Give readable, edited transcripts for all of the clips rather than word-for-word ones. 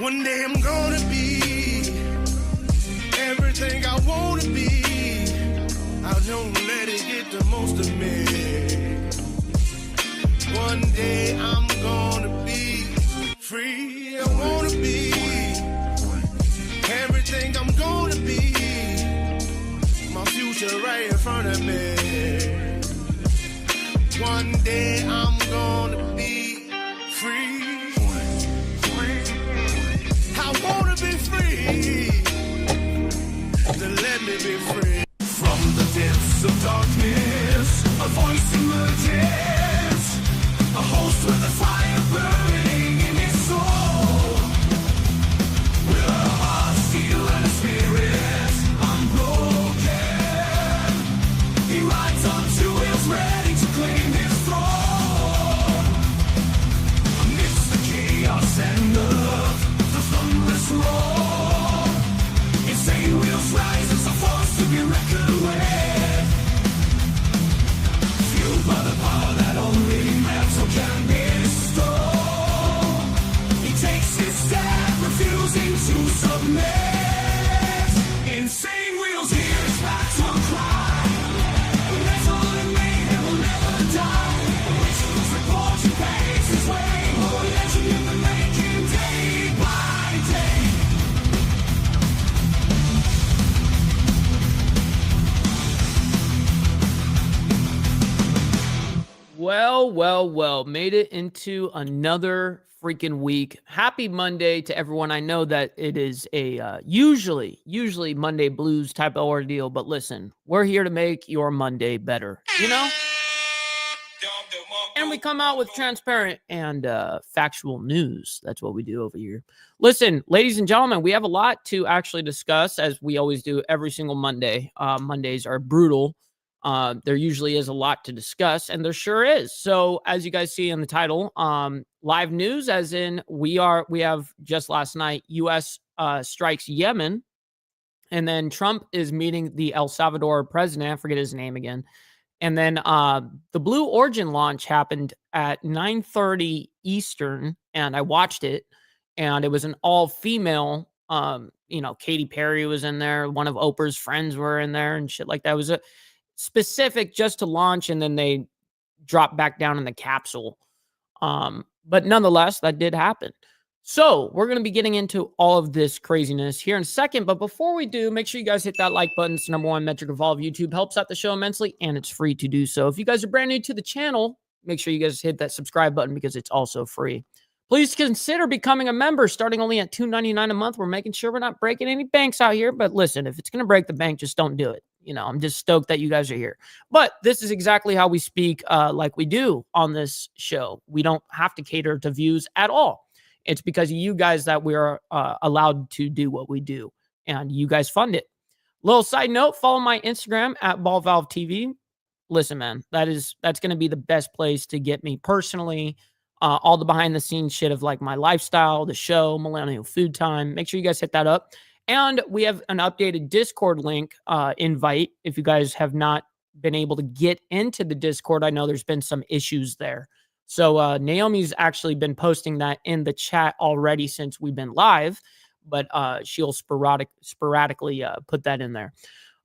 One day I'm gonna be everything I wanna be. I don't let it get the most of me. One day I'm gonna be free. I wanna be everything I'm gonna be. My future right in front of me. One day I'm gonna be free. I wanna be free. To let me be free. From the depths of darkness, a voice emerges. A host with a fire burning in his soul. With a heart steel and a spirit unbroken. He rides on two wheels ready to claim his throne. Amidst the chaos and the thunderous roar. Insane wheels rise as a force to be reckoned with. Fueled by the power that only metal can bestow. He takes his stand, refusing to submit. Insane wheels hear his battle cry. Metal and mayhem will never die. Rituals report he pays his way. More legend in the making, day by day. Well, made it into another freaking week. Happy Monday to everyone. I know that it is a usually Monday blues type of ordeal, but listen, we're here to make your Monday better, you know? And we come out with transparent and factual news. That's what we do over here. Listen, ladies and gentlemen, we have a lot to actually discuss, as we always do every single Monday. Mondays are brutal. There usually is a lot to discuss, and there sure is. So as you guys see in the title, live news, as in we have just last night, U.S. Strikes Yemen, and then Trump is meeting the El Salvador president. I forget his name again. And then the Blue Origin launch happened at 9:30 Eastern, and I watched it, and it was an all-female, Katy Perry was in there. One of Oprah's friends were in there and shit like that. It was a specific just to launch, and then they dropped back down in the capsule. But nonetheless, that did happen. So we're going to be getting into all of this craziness here in a second. But before we do, make sure you guys hit that like button. It's the #1 metric of all of YouTube. Helps out the show immensely, and it's free to do so. If you guys are brand new to the channel, make sure you guys hit that subscribe button because it's also free. Please consider becoming a member starting only at $2.99 a month. We're making sure we're not breaking any banks out here. But listen, if it's going to break the bank, just don't do it. I'm just stoked that you guys are here. But this is exactly how we speak like we do on this show. We don't have to cater to views at all. It's because of you guys that we're allowed to do what we do. And you guys fund it. Little side note, follow my Instagram at BallValveTV. Listen, man, that's going to be the best place to get me personally. All the behind the scenes shit of like my lifestyle, the show, Millennial Food Time. Make sure you guys hit that up. And we have an updated Discord link invite. If you guys have not been able to get into the Discord, I know there's been some issues there. So Naomi's actually been posting that in the chat already since we've been live, but she'll sporadically put that in there.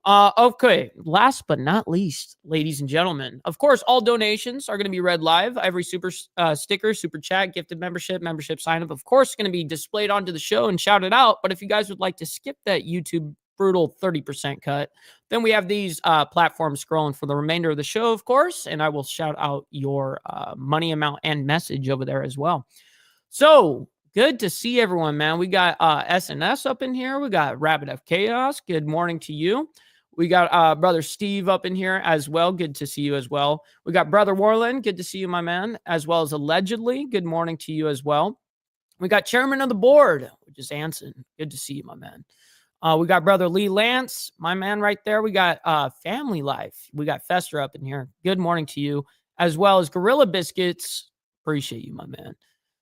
Okay, last but not least, ladies and gentlemen, of course, all donations are going to be read live. Every super sticker, super chat, gifted membership sign up, of course, is going to be displayed onto the show and shouted out. But if you guys would like to skip that YouTube brutal 30% cut, then we have these platforms scrolling for the remainder of the show, of course, and I will shout out your money amount and message over there as well. So good to see everyone, man. We got SNS up in here. We got Rabbit of Chaos. Good morning to you. We got Brother Steve up in here as well. Good to see you as well. We got Brother Warland. Good to see you, my man, as well as Allegedly. Good morning to you as well. We got Chairman of the Board, which is Anson. Good to see you, my man. We got Brother Lee Lance, my man right there. We got Family Life. We got Fester up in here. Good morning to you, as well as Gorilla Biscuits. Appreciate you, my man.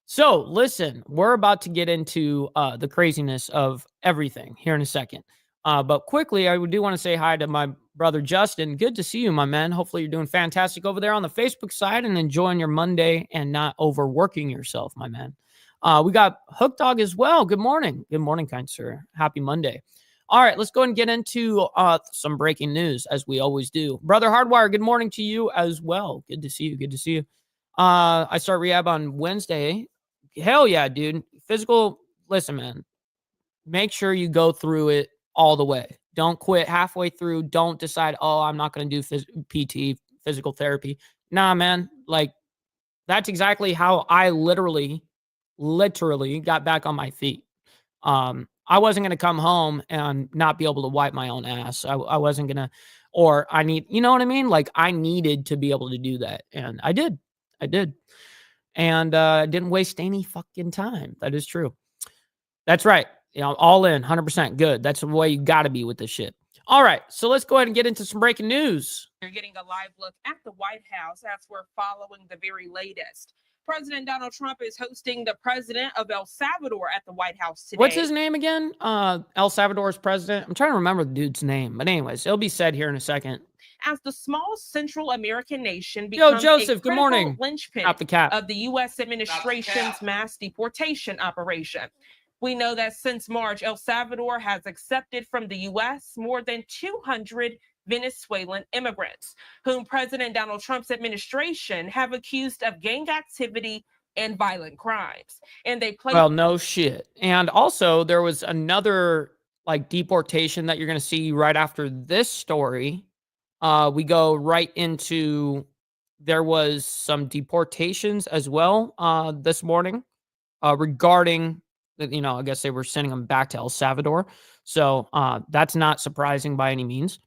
So, listen, we're about to get into the craziness of everything here in a second. But quickly, I do want to say hi to my brother Justin. Good to see you, my man. Hopefully you're doing fantastic over there on the Facebook side and enjoying your Monday and not overworking yourself, my man. We got Hook Dog as well. Good morning. Good morning, kind sir. Happy Monday. All right, let's go ahead and get into some breaking news, as we always do. Brother Hardwire, good morning to you as well. Good to see you. Good to see you. I start rehab on Wednesday. Hell yeah, dude. Physical, listen, man. Make sure you go through it all the way. Don't quit halfway through. Don't decide, oh, I'm not going to do PT, physical therapy. Nah, man. Like, that's exactly how I literally got back on my feet. I wasn't going to come home and not be able to wipe my own ass. I wasn't going to, or I need, you know what I mean? Like, I needed to be able to do that. And I did. And didn't waste any fucking time. That is true. That's right. You know, all in, 100% good. That's the way you got to be with this shit. All right, so let's go ahead and get into some breaking news. You're getting a live look at the White House as we're following the very latest. President Donald Trump is hosting the president of El Salvador at the White House today. What's his name again? El Salvador's president? I'm trying to remember the dude's name. But anyways, it'll be said here in a second. As the small Central American nation becomes Joseph, a good morning. Linchpin Out the cap. of the U.S. administration's mass deportation operation. We know that since March, El Salvador has accepted from the U.S. more than 200 Venezuelan immigrants, whom President Donald Trump's administration have accused of gang activity and violent crimes. And they play. Well, no shit. And also, there was another like deportation that you're going to see right after this story. We go right into, there was some deportations as well this morning regarding, you know, I guess they were sending them back to El Salvador. So that's not surprising by any means.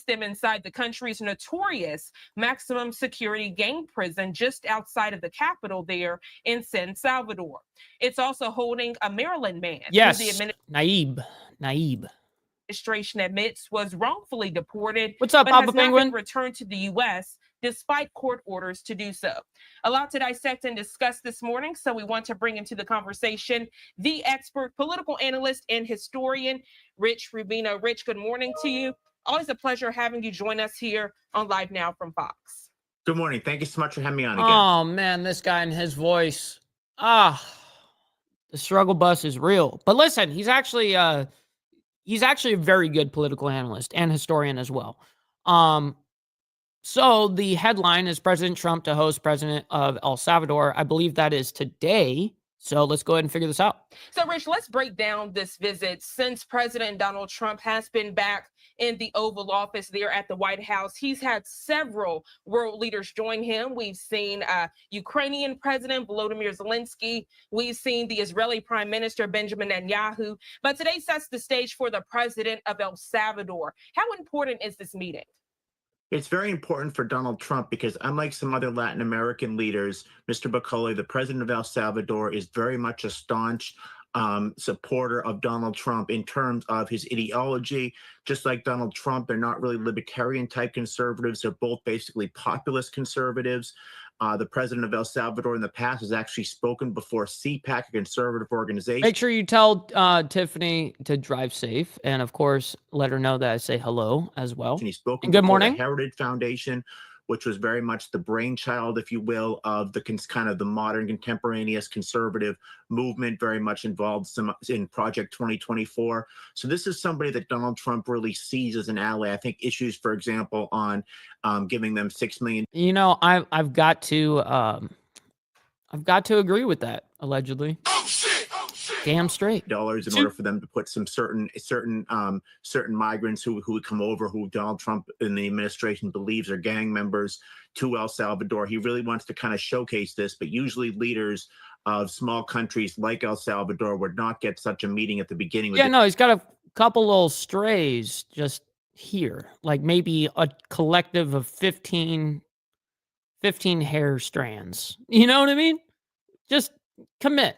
Them inside the country's notorious maximum security gang prison just outside of the capital there in San Salvador. It's also holding a Maryland man. Yes, who the Naib. Administration admits was wrongfully deported. What's up, but Papa has Penguin? not been returned to the U.S. despite court orders to do so. A lot to dissect and discuss this morning, so we want to bring into the conversation the expert, political analyst, and historian, Rich Rubino. Rich, good morning to you. Always a pleasure having you join us here on Live Now from Fox. Good morning. Thank you so much for having me on again. Oh, man, this guy and his voice. The struggle bus is real. But listen, he's actually a very good political analyst and historian as well. So the headline is President Trump to host president of El Salvador. I believe that is today. So let's go ahead and figure this out. So, Rich, let's break down this visit. Since President Donald Trump has been back in the Oval Office there at the White House, he's had several world leaders join him. We've seen Ukrainian President Volodymyr Zelensky. We've seen the Israeli Prime Minister Benjamin Netanyahu. But today sets the stage for the president of El Salvador. How important is this meeting? It's very important for Donald Trump because unlike some other Latin American leaders, Mr. Bukele, the president of El Salvador, is very much a staunch supporter of Donald Trump in terms of his ideology. Just like Donald Trump, they're not really libertarian type conservatives. They're both basically populist conservatives. The president of El Salvador in the past has actually spoken before CPAC, a conservative organization. Make sure you tell Tiffany to drive safe. And of course, let her know that I say hello as well. And he's spoken and good before morning. the Heritage Foundation, which was very much the brainchild, if you will, of the kind of the modern contemporaneous conservative movement, very much involved in Project 2024. So this is somebody that Donald Trump really sees as an ally. I think issues, for example, on giving them $6 million. You know, I've got to agree with that, allegedly. Oh shit! Damn straight. In order for them to put some certain migrants who would come over, who Donald Trump and the administration believes are gang members, to El Salvador. He really wants to kind of showcase this, but usually leaders of small countries like El Salvador would not get such a meeting at the beginning. Yeah, no, he's got a couple little strays just here, like maybe a collective of 15 hair strands. You know what I mean? Just commit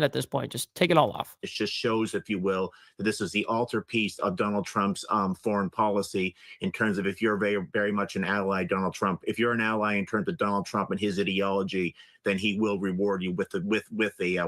at this point. Just take it all off. It just shows, if you will, that this is the altarpiece of Donald Trump's foreign policy in terms of, if you're very, very much an ally, Donald Trump, if you're an ally in terms of Donald Trump and his ideology, then he will reward you with a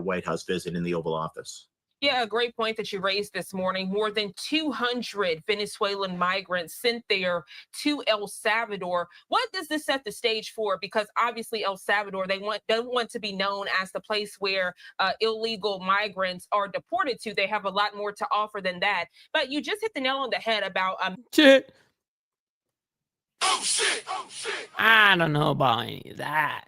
White House visit in the Oval Office. Yeah, a great point that you raised this morning. More than 200 Venezuelan migrants sent there to El Salvador. What does this set the stage for? Because obviously El Salvador, don't want to be known as the place where illegal migrants are deported to. They have a lot more to offer than that. But you just hit the nail on the head about Shit. Oh shit! Oh shit! I don't know about any of that.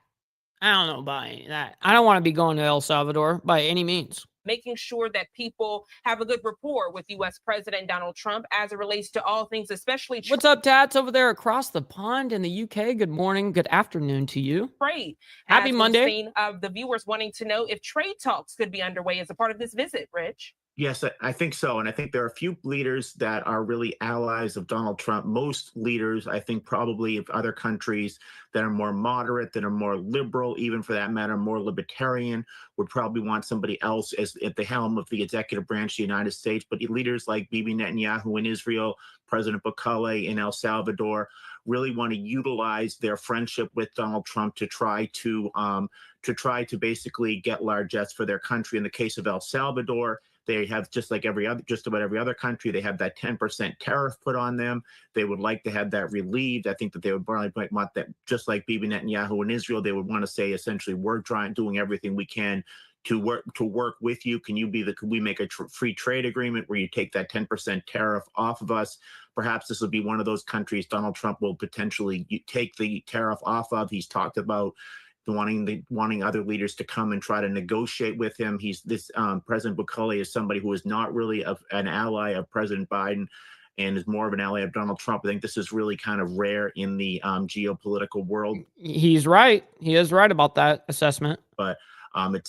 I don't know about any of that. I don't want to be going to El Salvador by any means. making sure that people have a good rapport with U.S. President Donald Trump as it relates to all things, especially What's up, Tats, over there across the pond in the UK? Good morning, good afternoon to you. trade. Happy Monday. Seen, the viewers wanting to know if trade talks could be underway as a part of this visit, Rich. Yes, I think so. And I think there are a few leaders that are really allies of Donald Trump. Most leaders, I think, probably of other countries that are more moderate, that are more liberal, even for that matter, more libertarian, would probably want somebody else as at the helm of the executive branch of the United States. But leaders like Bibi Netanyahu in Israel, President Bukele in El Salvador, really want to utilize their friendship with Donald Trump to try to basically get largesse for their country. In the case of El Salvador, they have just about every other country, they have that 10% tariff put on them. They would like to have that relieved. I think that they would probably want that, just like Bibi Netanyahu in Israel, they would want to say essentially, we're doing everything we can to work with you. Can we make a free trade agreement where you take that 10% tariff off of us? Perhaps this will be one of those countries Donald Trump will potentially take the tariff off of. He's talked about wanting other leaders to come and try to negotiate with him. President Bukele is somebody who is not really an ally of President Biden and is more of an ally of Donald Trump. I think this is really kind of rare in the geopolitical world. He's right. He is right about that assessment. But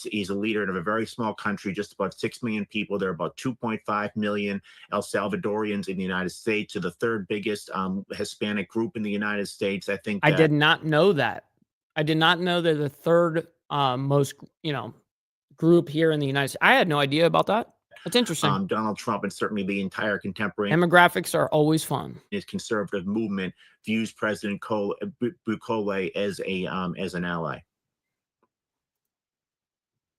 he's a leader of a very small country, just about 6 million people. There are about 2.5 million El Salvadorians in the United States. They're the third biggest Hispanic group in the United States. I think I did not know that. I did not know they're the third most, group here in the United States. I had no idea about that. That's interesting. Donald Trump and certainly the entire contemporary demographics are always fun. His conservative movement views President Bukele as an ally.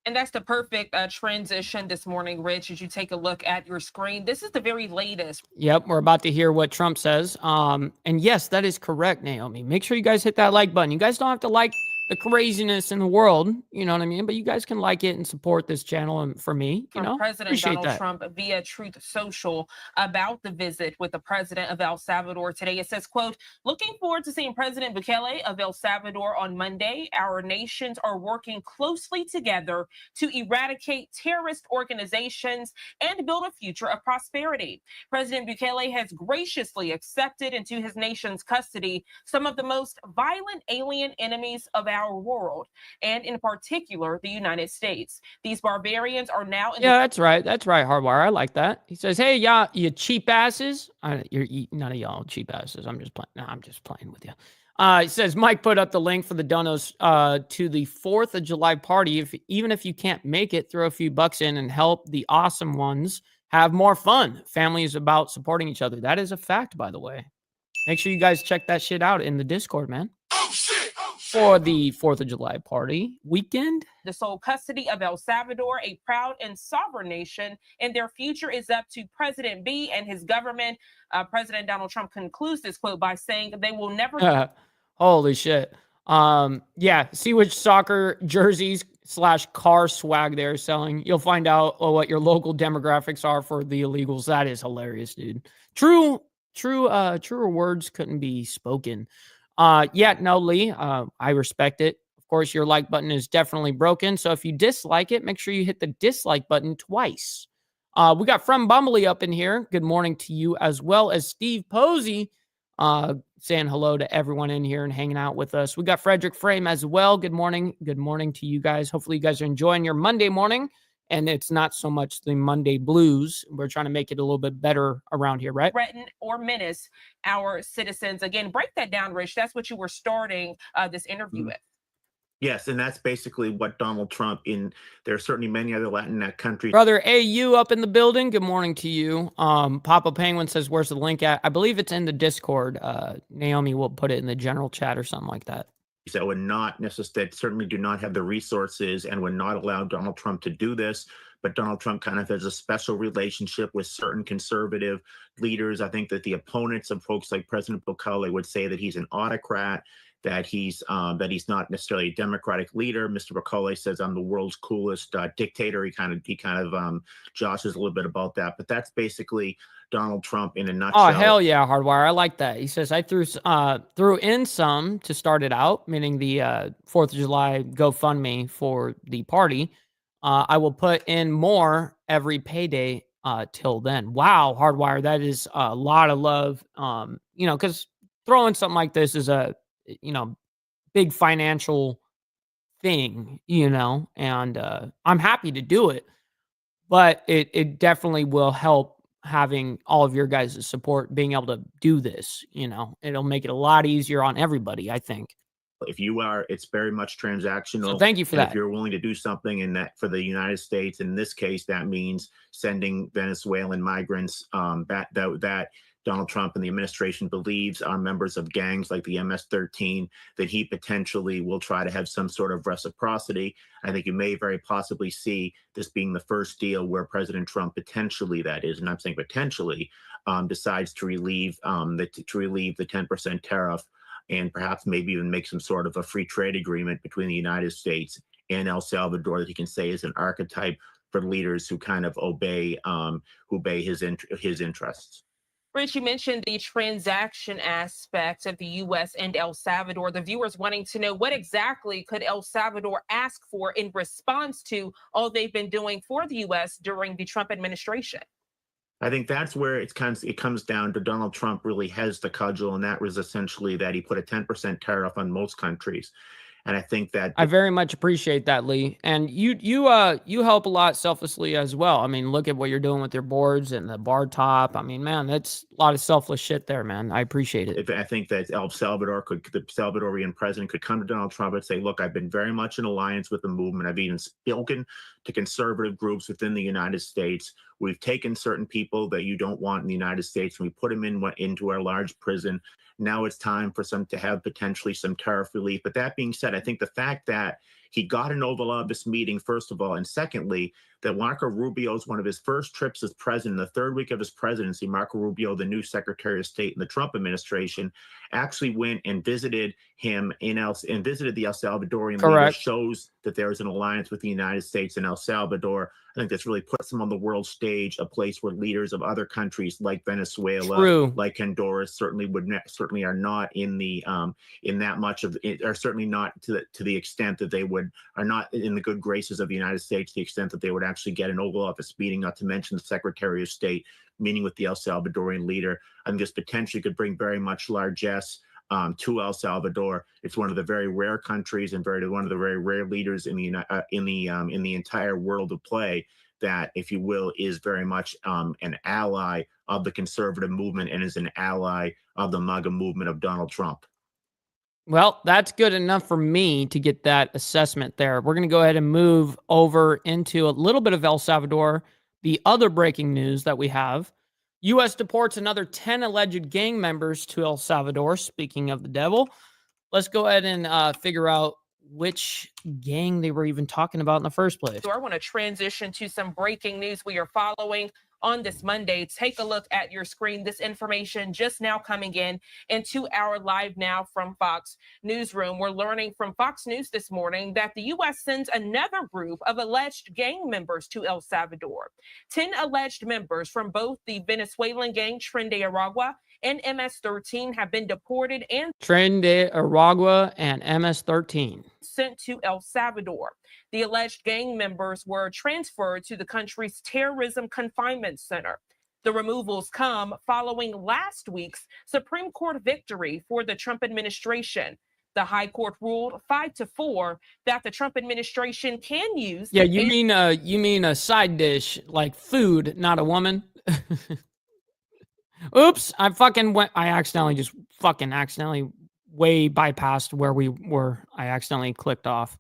And that's the perfect transition this morning, Rich, as you take a look at your screen. This is the very latest. Yep, we're about to hear what Trump says. And yes, that is correct, Naomi. Make sure you guys hit that like button. You guys don't have to like the craziness in the world, you know what I mean? But you guys can like it and support this channel. And for me, President Donald Trump via Truth Social about the visit with the president of El Salvador today. It says, quote, looking forward to seeing President Bukele of El Salvador on Monday. Our nations are working closely together to eradicate terrorist organizations and build a future of prosperity. President Bukele has graciously accepted into his nation's custody some of the most violent alien enemies of our world, and in particular, the United States. These barbarians are now in that's right. That's right, Hardwire. I like that. He says, hey, y'all, you cheap asses. You're none of y'all cheap asses. I'm just playing. No, I'm just playing with you. He says, Mike put up the link for the donos to the 4th of July party. Even if you can't make it, throw a few bucks in and help the awesome ones have more fun. Family is about supporting each other. That is a fact, by the way. Make sure you guys check that shit out in the Discord, man. Oh shit! For the 4th of July party weekend. The sole custody of El Salvador, a proud and sovereign nation, and their future is up to President B and his government. President Donald Trump concludes this quote by saying they will never. Holy shit. See which soccer jerseys / car swag they're selling. You'll find out what your local demographics are for the illegals. That is hilarious, dude. Truer words couldn't be spoken. Lee, I respect it. Of course, your like button is definitely broken. So if you dislike it, make sure you hit the dislike button twice. We got From Bumbly up in here. Good morning to you, as well as Steve Posey, saying hello to everyone in here and hanging out with us. We got Frederick Frame as well. Good morning. Good morning to you guys. Hopefully you guys are enjoying your Monday morning. And it's not so much the Monday blues. We're trying to make it a little bit better around here, right? Threaten or menace our citizens. Again, break that down, Rich. That's what you were starting this interview with. Yes, and that's basically what Donald Trump there are certainly many other Latin countries. Brother AU up in the building. Good morning to you. Papa Penguin says, where's the link at? I believe it's in the Discord. Naomi will put it in the general chat or something like that. that would not necessarily, that certainly do not have the resources and would not allow Donald Trump to do this. But Donald Trump kind of has a special relationship with certain conservative leaders. I think that the opponents of folks like President Bukele would say that he's an autocrat, that he's not necessarily a democratic leader. Mr. Bukele says I'm the world's coolest dictator. He kind of joshes a little bit about that, but that's basically Donald Trump in a nutshell. Oh, hell yeah, Hardwire. I like that. He says, I threw in some to start it out, meaning the 4th of July GoFundMe for the party. I will put in more every payday till then. Wow, Hardwire, that is a lot of love. Because throwing something like this is a, big financial thing, and I'm happy to do it, but it definitely will help having all of your guys' support, being able to do this. It'll make it a lot easier on everybody, I think. If you are, it's very much transactional. So thank you for that. If you're willing to do something in that for the United States, in this case, that means sending Venezuelan migrants that Donald Trump and the administration believes are members of gangs like the MS-13, that he potentially will try to have some sort of reciprocity. I think you may very possibly see this being the first deal where President Trump potentially, that is, and I'm saying potentially, decides to relieve the 10% tariff, and perhaps maybe even make some sort of a free trade agreement between the United States and El Salvador that he can say is an archetype for leaders who kind of obey his interests. Rich, you mentioned the transaction aspect of the U.S. and El Salvador. The viewers wanting to know what exactly could El Salvador ask for in response to all they've been doing for the U.S. during the Trump administration. I think that's where it comes down to Donald Trump really has the cudgel, and that was essentially that he put a 10% tariff on most countries. And I think that I very much appreciate that, Lee. And you help a lot selflessly as well. I mean, look at what you're doing with your boards and the bar top. I mean, man, that's a lot of selfless shit there, man. I appreciate it. I think that the Salvadorian president could come to Donald Trump and say, look, I've been very much in alliance with the movement. I've even spoken to conservative groups within the United States. We've taken certain people that you don't want in the United States, and we put them into our large prison. Now it's time for some to have potentially some tariff relief. But that being said, I think the fact that he got an Oval Office meeting, first of all, and secondly, that Marco Rubio's one of his first trips as president, the third week of his presidency, Marco Rubio, the new Secretary of State in the Trump administration, actually went and visited him and visited the El Salvadorian leader, shows that there is an alliance with the United States and El Salvador. I think this really puts them on the world stage, a place where leaders of other countries like Venezuela, like Honduras, certainly are not in the in that much of it, are certainly not to the extent that they are not in the good graces of the United States, the extent that they would actually get an Oval Office meeting, not to mention the Secretary of State meeting with the El Salvadorian leader. I think this potentially could bring very much largesse to El Salvador. It's one of the very rare countries and one of the very rare leaders in the entire world of play that, if you will, is very much an ally of the conservative movement and is an ally of the MAGA movement of Donald Trump. Well, that's good enough for me to get that assessment there. We're going to go ahead and move over into a little bit of El Salvador. The other breaking news that we have: U.S. deports another 10 alleged gang members to El Salvador. Speaking of the devil, let's go ahead and figure out which gang they were even talking about in the first place. So I want to transition to some breaking news we are following on this Monday. Take a look at your screen. This information just now coming in into our live now from Fox Newsroom. We're learning from Fox News this morning that the U.S. sends another group of alleged gang members to El Salvador. 10 alleged members from both the Venezuelan gang Tren de Aragua and MS-13 have been deported and Tren de Aragua and MS-13 sent to El Salvador. The alleged gang members were transferred to the country's terrorism confinement center. The removals come following last week's Supreme Court victory for the Trump administration. The High Court ruled 5-4 that the Trump administration can use. Yeah, you mean a side dish, like food, not a woman. Oops, I accidentally way bypassed where we were. I accidentally clicked off.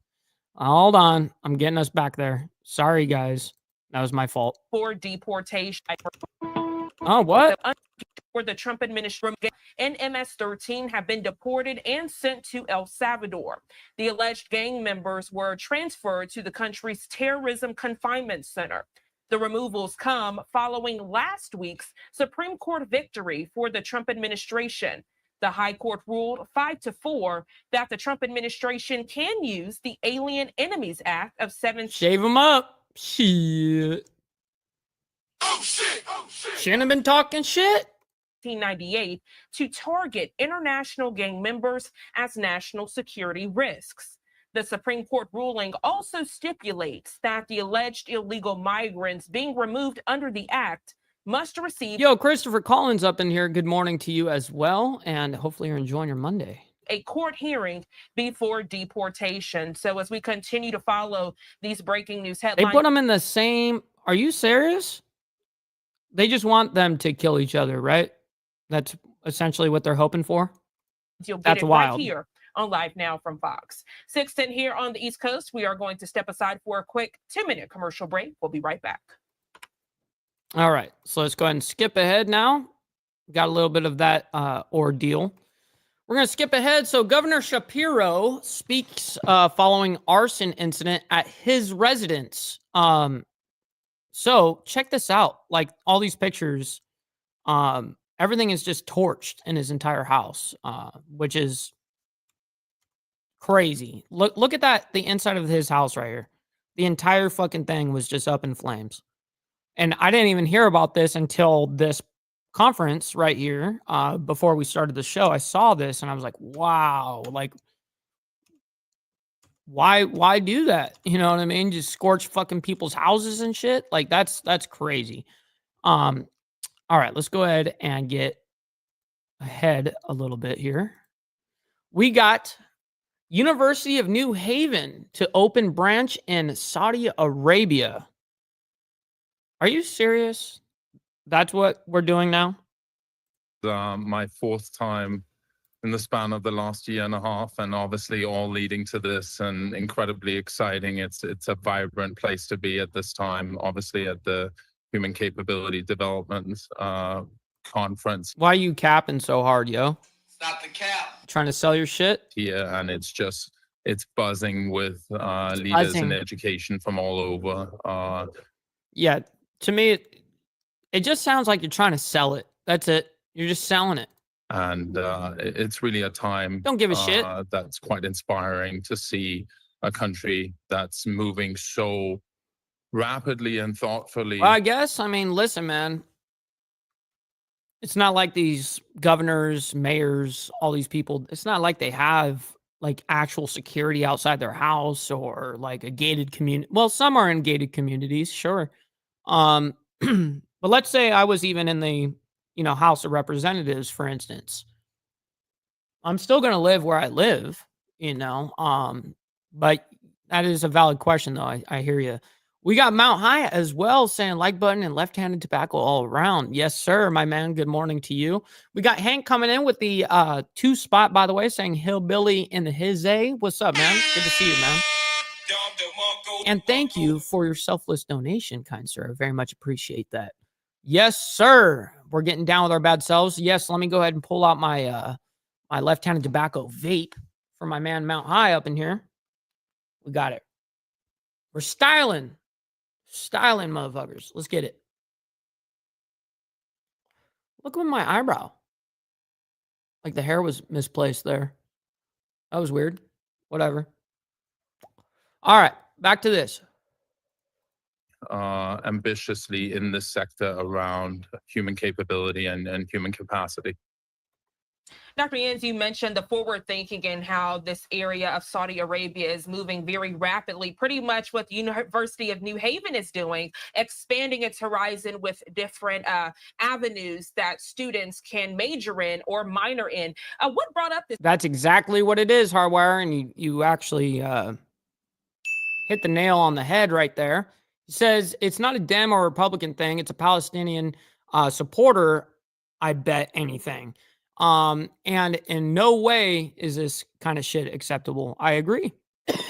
Hold on, I'm getting us back there. Sorry, guys. That was my fault. For deportation. Oh, what? for the Trump administration and MS-13 have been deported and sent to El Salvador. The alleged gang members were transferred to the country's terrorism confinement center. The removals come following last week's Supreme Court victory for the Trump administration. The High Court ruled 5-4 that the Trump administration can use the Alien Enemies Act of 17. Shave them up. Shit. Oh shit! Oh shit! Shouldn't have been talking shit. 1998 to target international gang members as national security risks. The Supreme Court ruling also stipulates that the alleged illegal migrants being removed under the act must receive. Yo, Christopher Collins up in here. Good morning to you as well. And hopefully you're enjoying your Monday. A court hearing before deportation. So as we continue to follow these breaking news headlines. They put them in the same. Are you serious? They just want them to kill each other, right? That's essentially what they're hoping for. You'll get That's it wild. right here on Live Now from Fox. 6:10 here on the East Coast. We are going to step aside for a quick 2-minute commercial break. We'll be right back. All right. So let's go ahead and skip ahead now. Got a little bit of that ordeal. We're going to skip ahead. So Governor Shapiro speaks following arson incident at his residence. So check this out. Like all these pictures, everything is just torched in his entire house, which is crazy. Look at that. The inside of his house right here. The entire fucking thing was just up in flames. And I didn't even hear about this until this conference right here. Before we started the show, I saw this and I was like, wow, like why do that? You know what I mean? Just scorch fucking people's houses and shit. Like that's crazy. All right, let's go ahead and get ahead a little bit here. We got University of New Haven to open branch in Saudi Arabia. Are you serious? That's what we're doing now? My fourth time in the span of the last year and a half, and obviously all leading to this and incredibly exciting. It's a vibrant place to be at this time, obviously at the Human Capability Development Conference. Why are you capping so hard, yo? Stop the cap. Trying to sell your shit? Here, and it's buzzing with leaders in education from all over. Yeah, to me, it just sounds like you're trying to sell it. That's it. You're just selling it. And it's really a time. Don't give a shit. That's quite inspiring to see a country that's moving so rapidly and thoughtfully. Well, I guess, I mean, listen, man. It's not like these governors, mayors, all these people, it's not like they have like actual security outside their house or like a gated community. Well, some are in gated communities, sure. But let's say I was even in the, House of Representatives, for instance. I'm still going to live where I live, but that is a valid question, though. I hear you. We got Mount High as well saying like button and left-handed tobacco all around. Yes, sir, my man. Good morning to you. We got Hank coming in with the 2 spot, by the way, saying hillbilly in the his A. What's up, man? Good to see you, man. And thank you for your selfless donation, kind sir. I very much appreciate that. Yes, sir. We're getting down with our bad selves. Yes, let me go ahead and pull out my my left-handed tobacco vape for my man Mount High up in here. We got it. We're styling, motherfuckers. Let's get it. Look at my eyebrow. Like the hair was misplaced there. That was weird. Whatever. All right, back to this. Ambitiously in this sector around human capability and human capacity. Dr. Yans, you mentioned the forward thinking and how this area of Saudi Arabia is moving very rapidly, pretty much what the University of New Haven is doing, expanding its horizon with different avenues that students can major in or minor in. What brought up this? That's exactly what it is, Hardwire, and you actually hit the nail on the head right there. He says it's not a Dem or Republican thing. It's a Palestinian supporter, I bet anything. And in no way is this kind of shit acceptable. I agree.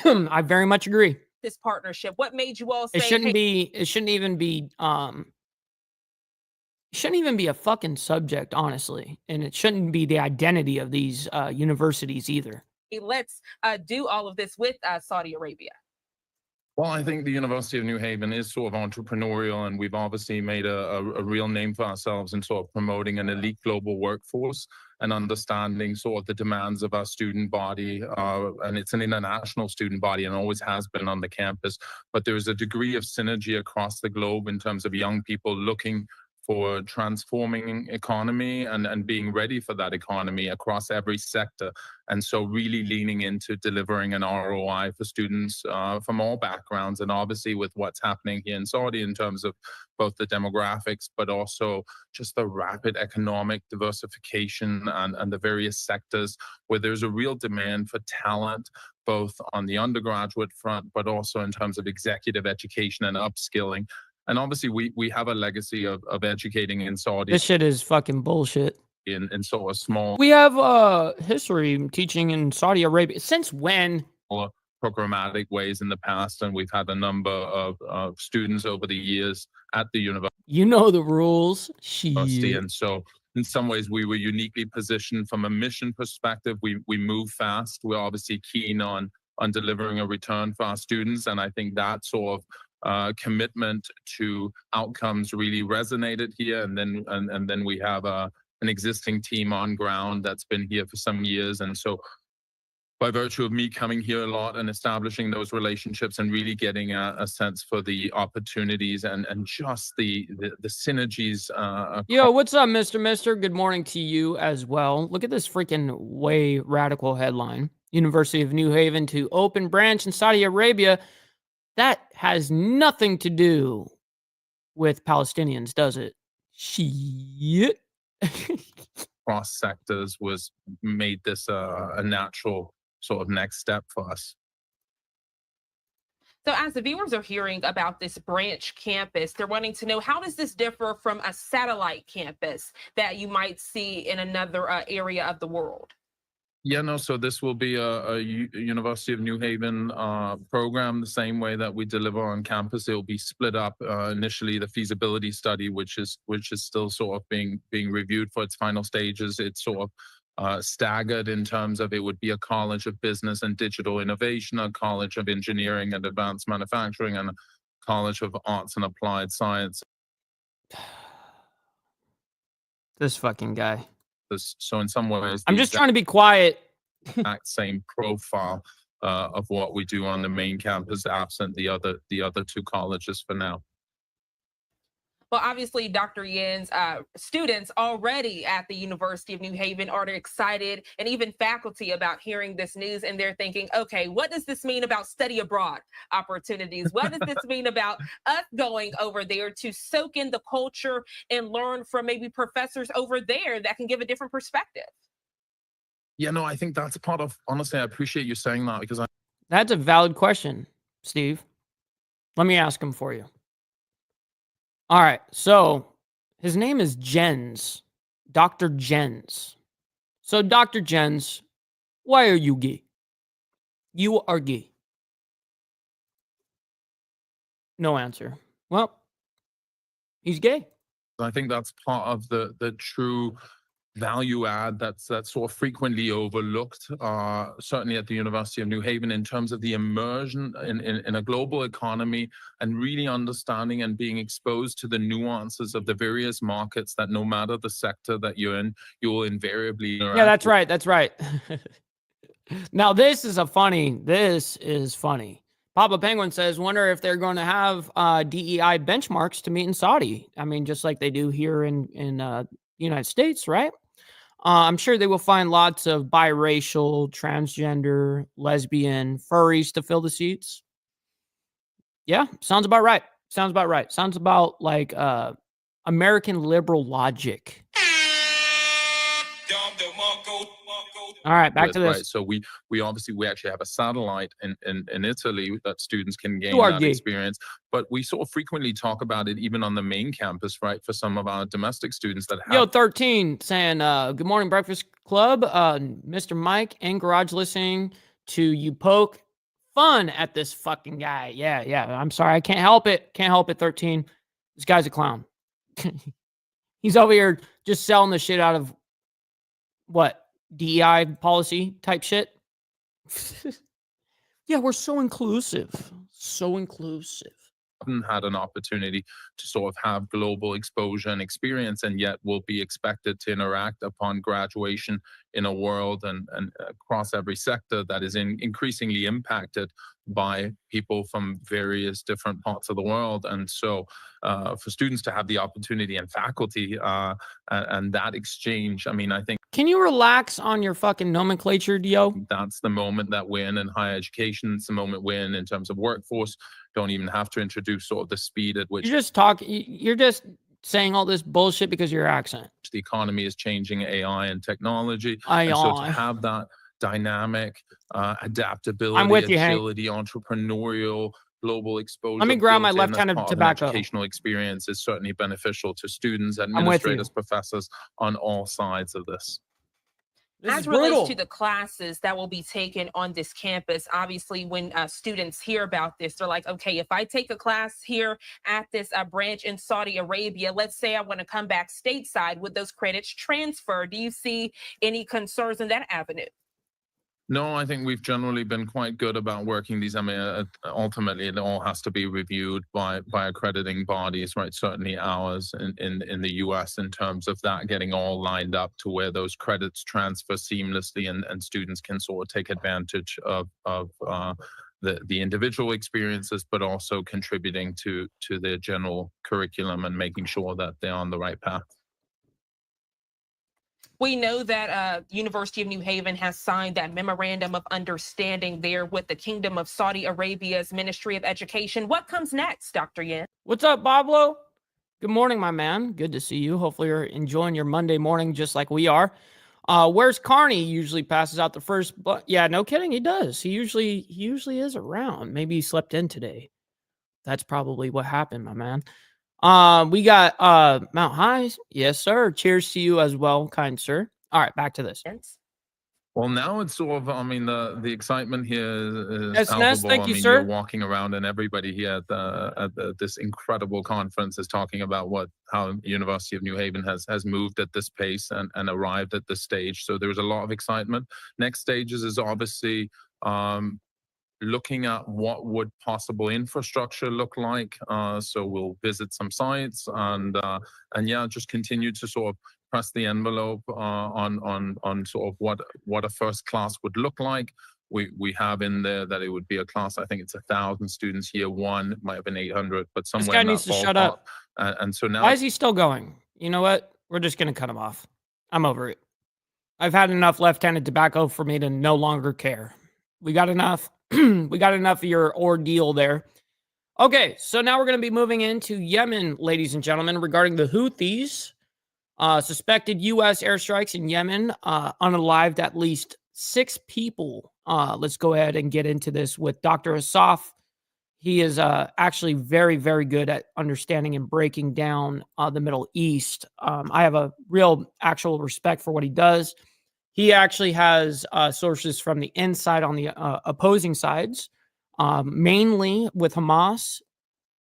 I very much agree. This partnership, what made you all say it shouldn't even be shouldn't even be a fucking subject, honestly. And it shouldn't be the identity of these universities either. Let's do all of this with Saudi Arabia. Well, I think the University of New Haven is sort of entrepreneurial, and we've obviously made a real name for ourselves in sort of promoting an elite global workforce and understanding sort of the demands of our student body. And it's an international student body and always has been on the campus. But there's a degree of synergy across the globe in terms of young people looking for transforming economy and being ready for that economy across every sector. And so really leaning into delivering an ROI for students from all backgrounds. And obviously with what's happening here in Saudi in terms of both the demographics, but also just the rapid economic diversification and the various sectors where there's a real demand for talent, both on the undergraduate front, but also in terms of executive education and upskilling. And obviously, we have a legacy of educating in Saudi. This shit is fucking bullshit. In sort of small. We have history teaching in Saudi Arabia. Since when? Programmatic ways in the past, and we've had a number of students over the years at the university. You know the rules. Shit. And so in some ways we were uniquely positioned from a mission perspective. We move fast. We're obviously keen on delivering a return for our students. And I think that sort of commitment to outcomes really resonated here. And then we have an existing team on ground that's been here for some years. And so by virtue of me coming here a lot and establishing those relationships and really getting a sense for the opportunities and just the synergies. Yo, what's up, Mr. Mister? Good morning to you as well. Look at this freaking way radical headline. University of New Haven to open branch in Saudi Arabia. That has nothing to do with Palestinians, does it? Shit. Cross sectors was made this a natural sort of next step for us. So as the viewers are hearing about this branch campus, they're wanting to know, how does this differ from a satellite campus that you might see in another area of the world? Yeah, no, so this will be a University of New Haven program, the same way that we deliver on campus. It will be split up. Initially, the feasibility study, which is still sort of being reviewed for its final stages. It's sort of staggered in terms of it would be a college of business and digital innovation, a college of engineering and advanced manufacturing, and a college of arts and applied science. This fucking guy. So in some ways, I'm just trying to be quiet. Exact same profile of what we do on the main campus, absent the other two colleges for now. Well, obviously, Dr. Yen's students already at the University of New Haven are excited, and even faculty, about hearing this news. And they're thinking, okay, what does this mean about study abroad opportunities? What does this mean about us going over there to soak in the culture and learn from maybe professors over there that can give a different perspective? Yeah, no, I think that's part of, honestly, I appreciate you saying that, because That's a valid question, Steve. Let me ask him for you. All right, so his name is Jens, Dr. Jens. So, Dr. Jens, why are you gay? You are gay. No answer. Well, he's gay. I think that's part of the true value add that's sort of frequently overlooked, certainly at the University of New Haven, in terms of the immersion in a global economy and really understanding and being exposed to the nuances of the various markets that no matter the sector that you're in, you will invariably interact. Yeah, that's right. That's right. Now, this is funny. Papa Penguin says, wonder if they're going to have DEI benchmarks to meet in Saudi. I mean, just like they do here in the United States, right? I'm sure they will find lots of biracial, transgender, lesbian, furries to fill the seats. Yeah, sounds about right. Sounds about like American liberal logic. All right, back to this. Right. So we actually have a satellite in Italy that students can gain that experience. But we sort of frequently talk about it even on the main campus, right? For some of our domestic students that have. Yo, 13 saying, good morning, Breakfast Club. Mr. Mike and Garage listening to you poke fun at this fucking guy. Yeah. I'm sorry. I can't help it. 13. This guy's a clown. He's over here just selling the shit out of what? DEI policy type shit. Yeah, we're so inclusive. So inclusive. Had an opportunity to sort of have global exposure and experience, and yet will be expected to interact upon graduation in a world and across every sector that is increasingly impacted by people from various different parts of the world. And so for students to have the opportunity and faculty and that exchange, I mean, I think Can you relax on your fucking nomenclature, Dio? that's the moment that we're in higher education. It's the moment we're in terms of workforce. Don't even have to introduce sort of the speed at which You're just talking. You're just saying all this bullshit because of your accent. the economy is changing, AI and technology. AI. And so to have that dynamic adaptability, I'm with you, Hank. agility, entrepreneurial, global exposure. Let me grab my built in as left-handed part of an tobacco. Educational experience is certainly beneficial to students, with you. administrators, professors on all sides of this. This As is relates brutal. to the classes that will be taken on this campus, obviously, when students hear about this, they're like, okay, if I take a class here at this branch in Saudi Arabia, let's say I want to come back stateside, would those credits transfer? Do you see any concerns in that avenue? No, I think we've generally been quite good about working these. I mean, ultimately, it all has to be reviewed by accrediting bodies, right? Certainly ours in the U.S. in terms of that getting all lined up to where those credits transfer seamlessly and students can sort of take advantage of the individual experiences, but also contributing to their general curriculum and making sure that they're on the right path. We know that University of New Haven has signed that memorandum of understanding there with the Kingdom of Saudi Arabia's Ministry of Education. What comes next, Dr. Yin? What's up, Pablo? Good morning, my man. Good to see you. Hopefully you're enjoying your Monday morning just like we are. Where's Carney? Usually passes out the first, but yeah, no kidding, he does. He usually is around. Maybe he slept in today. That's probably what happened, my man. We got Mount Highs. Yes, sir. Cheers to you as well, kind sir. All right, back to this. Well, now it's sort of, I mean, the excitement here is Yes, Ness, palpable. thank I you, mean, sir. you're walking around and everybody here at this incredible conference is talking about how University of New Haven has moved at this pace and arrived at this stage. So there's a lot of excitement. Next stages is obviously looking at what would possible infrastructure look like. So we'll visit some sites and yeah, just continue to sort of press the envelope on sort of what a first class would look like. We have in there that it would be a class. I think it's 1,000 students year one. It might have been 800, but somewhere This guy in needs that to ballpark. shut up. And so now, Why is he still going? You know what? We're just gonna cut him off. I'm over it. I've had enough left-handed tobacco for me to no longer care. We got enough. We got enough of your ordeal there. Okay, so now we're going to be moving into Yemen, ladies and gentlemen, regarding the Houthis. Suspected U.S. airstrikes in Yemen unalived at least 6 people. Let's go ahead and get into this with Dr. Asaf. He is actually very, very good at understanding and breaking down the Middle East. I have a real actual respect for what he does. He actually has sources from the inside on the opposing sides, mainly with Hamas,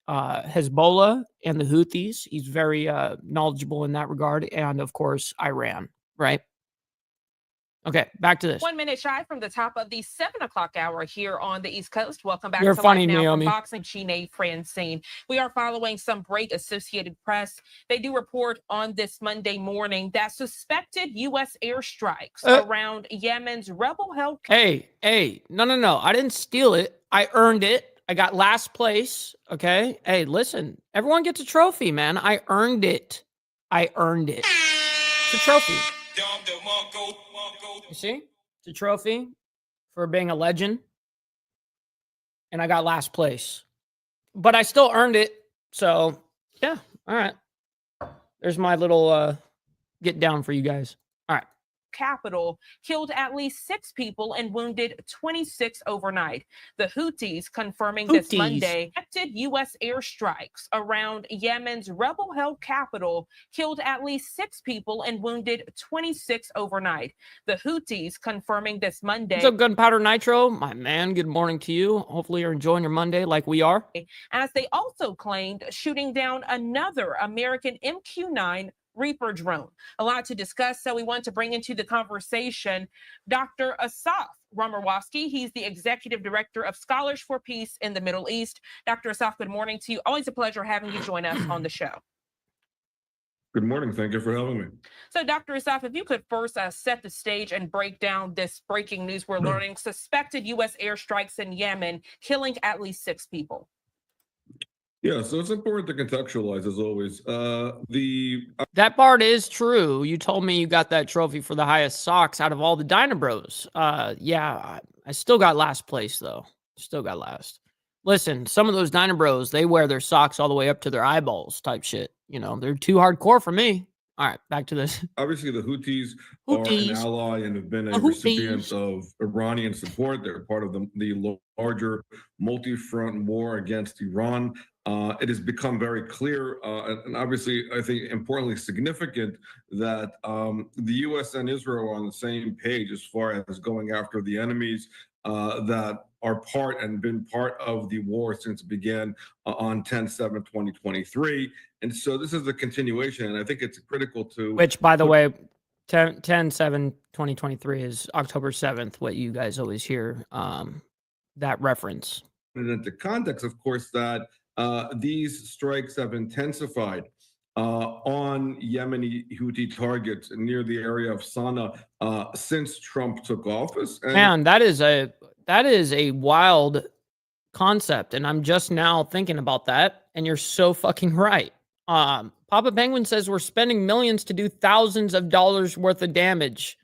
Hezbollah, and the Houthis. He's very knowledgeable in that regard. And, of course, Iran, right? Okay, back to this. 1 minute shy from the top of the 7 o'clock hour here on the East Coast. Welcome back You're to funny, Live Now Naomi. from Boxing. Gene Francine. We are following some break. Associated Press. They do report on this Monday morning that suspected U.S. airstrikes around Yemen's rebel-held. Hey, no. I didn't steal it. I earned it. I got last place. Okay. Hey, listen, everyone gets a trophy, man. I earned it. It's a trophy. You see? It's a trophy for being a legend. And I got last place. But I still earned it. So, yeah. All right. There's my little get down for you guys. All right. Capital killed at least 6 people and wounded 26 overnight. The Houthis confirming this Monday acted U.S. airstrikes around Yemen's rebel-held capital killed at least 6 people and wounded 26 overnight. The Houthis confirming this Monday. What's up, Gunpowder Nitro? My man, good morning to you. Hopefully you're enjoying your Monday like we are. As they also claimed shooting down another American MQ-9 Reaper drone. A lot to discuss, so we want to bring into the conversation Dr. Asaf Romerwowski. He's the Executive Director of Scholars for Peace in the Middle East. Dr. Asaf, good morning to you. Always a pleasure having you join us on the show. Good morning. Thank you for having me. So, Dr. Asaf, if you could first set the stage and break down this breaking news we're learning, suspected U.S. airstrikes in Yemen, killing at least 6 people. Yeah, so it's important to contextualize, as always. That part is true. You told me you got that trophy for the highest socks out of all the Dynabros. Yeah, I still got last place, though. Still got last. Listen, some of those Dynabros, they wear their socks all the way up to their eyeballs type shit. You know, they're too hardcore for me. All right, back to this. Obviously, the Houthis are an ally and have been a recipient of Iranian support. They're part of the larger multi-front war against Iran. It has become very clear, and obviously, I think importantly significant, that the U.S. and Israel are on the same page as far as going after the enemies that are part and been part of the war since it began on 10/7/2023. And so this is a continuation, and I think it's critical to... Which, by the way, 10/7/2023 is October 7th, what you guys always hear, that reference. Into context, of course, that these strikes have intensified on Yemeni Houthi targets near the area of Sana'a since Trump took office. And man, that is a wild concept, and I'm just now thinking about that, and you're so fucking right. Papa Penguin says we're spending millions to do thousands of dollars worth of damage.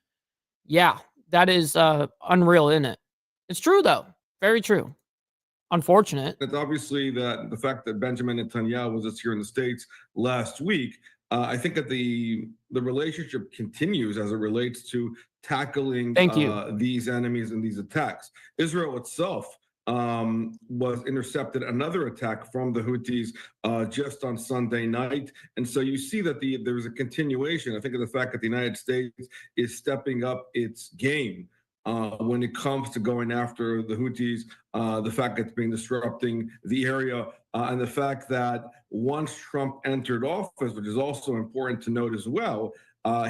Yeah, that is unreal, isn't it? It's true, though. Very true. Unfortunate. It's obviously that the fact that Benjamin Netanyahu was just here in the States last week, I think that the relationship continues as it relates to tackling these enemies and these attacks. Israel itself was intercepted another attack from the Houthis just on Sunday night. And so you see that there's a continuation. I think of the fact that the United States is stepping up its game when it comes to going after the Houthis, the fact that it's been disrupting the area, and the fact that once Trump entered office, which is also important to note as well,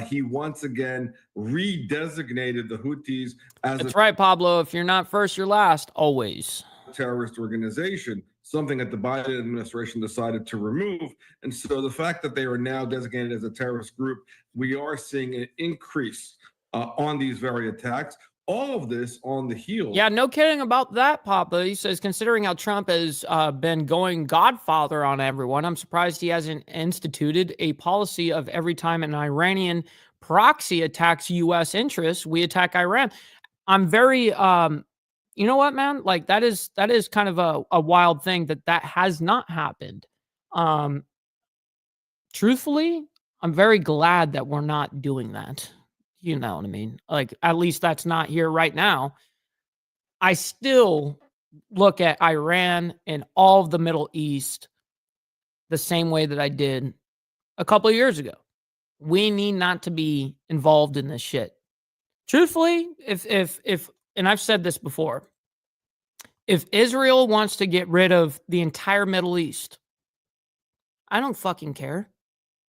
he once again redesignated the Houthis as That's right, Pablo. If you're not first, you're last, always. Terrorist organization, something that the Biden administration decided to remove. And so the fact that they are now designated as a terrorist group, we are seeing an increase on these very attacks. All of this on the heels. Yeah, no kidding about that, Papa. He says, considering how Trump has been going godfather on everyone, I'm surprised he hasn't instituted a policy of every time an Iranian proxy attacks U.S. interests, we attack Iran. I'm very, you know what, man? Like, that is kind of a wild thing that has not happened. Truthfully, I'm very glad that we're not doing that. You know what I mean? Like, at least that's not here right now. I still look at Iran and all of the Middle East the same way that I did a couple of years ago. We need not to be involved in this shit. Truthfully, if and I've said this before, if Israel wants to get rid of the entire Middle East, I don't fucking care.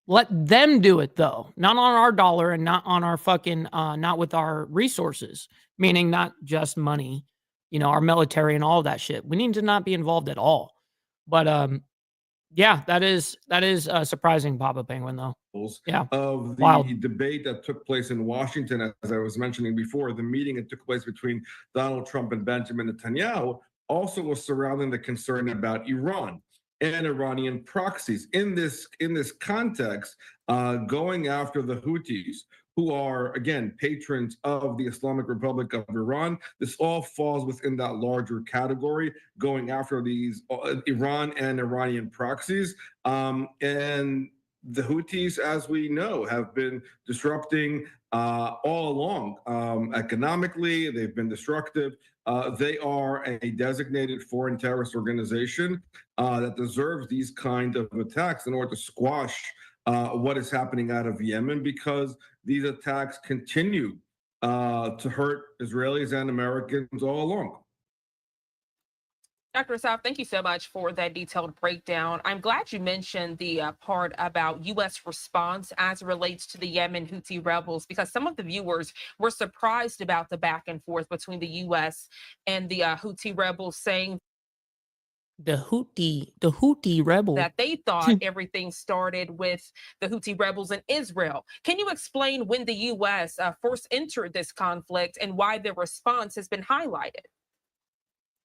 Let them do it, though. Not on our dollar and not on our fucking, not with our resources, meaning not just money, you know, our military and all of that shit. We need to not be involved at all. But, yeah, that is surprising, Papa Penguin, though. Yeah. Of the debate that took place in Washington, as I was mentioning before, the meeting that took place between Donald Trump and Benjamin Netanyahu also was surrounding the concern about Iran and Iranian proxies. In this context, going after the Houthis, who are, again, patrons of the Islamic Republic of Iran. This all falls within that larger category, going after these Iran and Iranian proxies. And the Houthis, as we know, have been disrupting all along. Economically, they've been destructive. They are a designated foreign terrorist organization that deserves these kind of attacks in order to squash what is happening out of Yemen, because these attacks continue to hurt Israelis and Americans all along. Dr. Asaf, thank you so much for that detailed breakdown. I'm glad you mentioned the part about U.S. response as it relates to the Yemen Houthi rebels, because some of the viewers were surprised about the back and forth between the U.S. and the Houthi rebels, saying The Houthi rebel. that they thought everything started with the Houthi rebels in Israel. Can you explain when the U.S. First entered this conflict and why their response has been highlighted?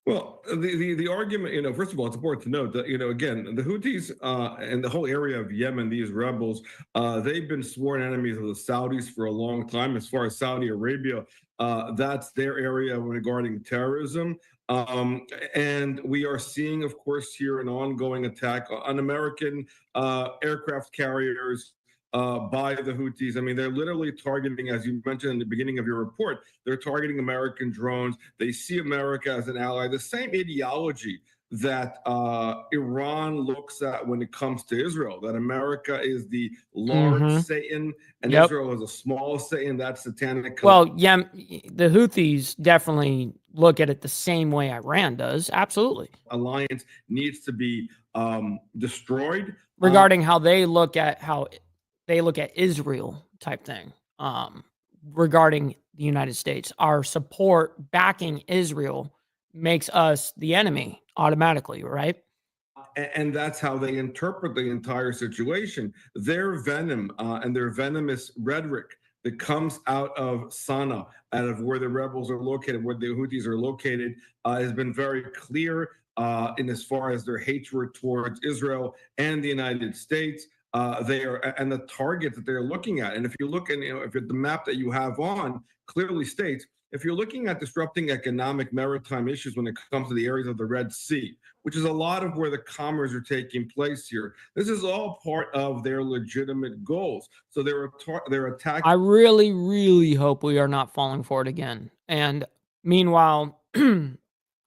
Well, the argument, first of all, it's important to note that, again, the Houthis and the whole area of Yemen, these rebels, they've been sworn enemies of the Saudis for a long time. As far as Saudi Arabia, that's their area regarding terrorism. And we are seeing, of course, here an ongoing attack on American aircraft carriers, by the Houthis. I mean, they're literally targeting, as you mentioned in the beginning of your report, they're targeting American drones. They see America as an ally. The same ideology that Iran looks at when it comes to Israel, that America is the large Satan and Israel is a small Satan. That's satanic. Well, yeah, the Houthis definitely look at it the same way Iran does. Absolutely. Alliance needs to be destroyed. Regarding how they look at Israel type thing, regarding the United States, our support backing Israel makes us the enemy automatically, right? And that's how they interpret the entire situation. Their venom and their venomous rhetoric that comes out of Sana'a, out of where the rebels are located, where the Houthis are located, has been very clear in as far as their hatred towards Israel and the United States. They are, and the target that they're looking at. And if you look, and if the map that you have on clearly states, if you're looking at disrupting economic maritime issues when it comes to the areas of the Red Sea, which is a lot of where the commerce are taking place here, this is all part of their legitimate goals. So they're attacking. I really, really hope we are not falling for it again. And meanwhile,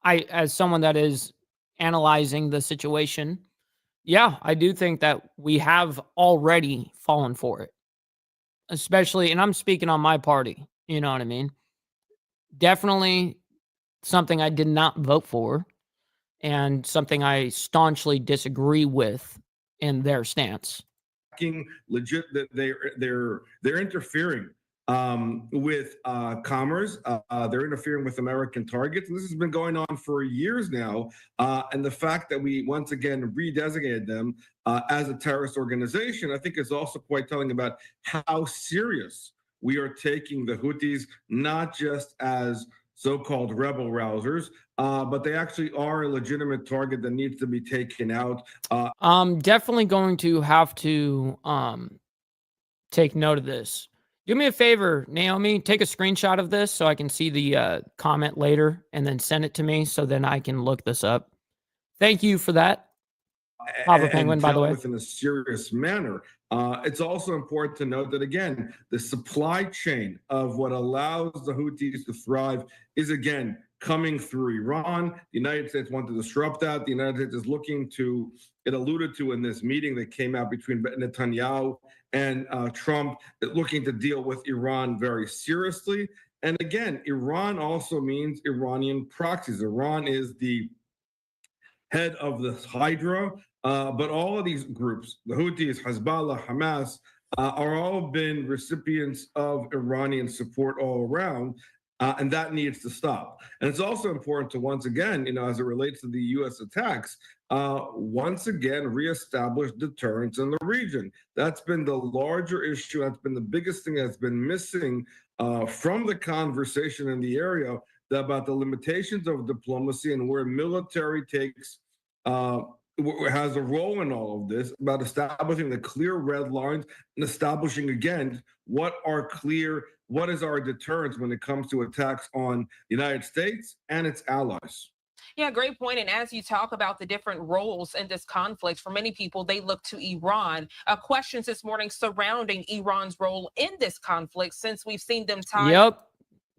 as someone that is analyzing the situation, yeah, I do think that we have already fallen for it. Especially, and I'm speaking on my party, you know what I mean? Definitely something I did not vote for and something I staunchly disagree with in their stance. Legit, that they're interfering with commerce. They're interfering with American targets. And this has been going on for years now. And the fact that we once again redesignated them as a terrorist organization, I think is also quite telling about how serious we are taking the Houthis, not just as so-called rebel rousers, but they actually are a legitimate target that needs to be taken out. I'm definitely going to have to take note of this. Do me a favor, Naomi, take a screenshot of this so I can see the comment later and then send it to me so then I can look this up. Thank you for that. Papa Penguin, by the way. In a serious manner. It's also important to note that, again, the supply chain of what allows the Houthis to thrive is, again, coming through Iran. The United States want to disrupt that. The United States is looking to, it alluded to in this meeting that came out between Netanyahu and Trump, looking to deal with Iran very seriously. And again, Iran also means Iranian proxies. Iran is the head of the Hydra, but all of these groups, the Houthis, Hezbollah, Hamas, are all been recipients of Iranian support all around, and that needs to stop. And it's also important to, once again, as it relates to the U.S. attacks, once again, reestablish deterrence in the region. That's been the larger issue. That's been the biggest thing that's been missing from the conversation in the area about the limitations of diplomacy and where military takes has a role in all of this, about establishing the clear red lines and establishing, again, what is our deterrence when it comes to attacks on the United States and its allies. Yeah, great point. And as you talk about the different roles in this conflict, for many people, they look to Iran. Questions this morning surrounding Iran's role in this conflict, since we've seen them tie. Yep,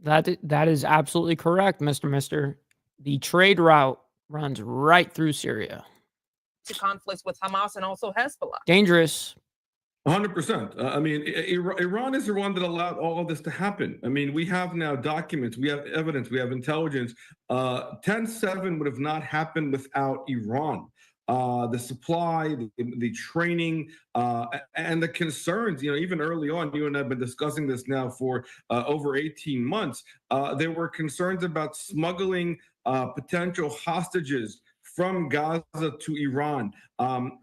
that is absolutely correct, Mr. The trade route runs right through Syria. To conflicts with Hamas and also Hezbollah. Dangerous. 100%. I mean, Iran is the one that allowed all of this to happen. I mean, we have now documents, we have evidence, we have intelligence. 10/7 would have not happened without Iran. The supply, the training, and the concerns, even early on, you and I have been discussing this now for over 18 months. There were concerns about smuggling potential hostages from Gaza to Iran.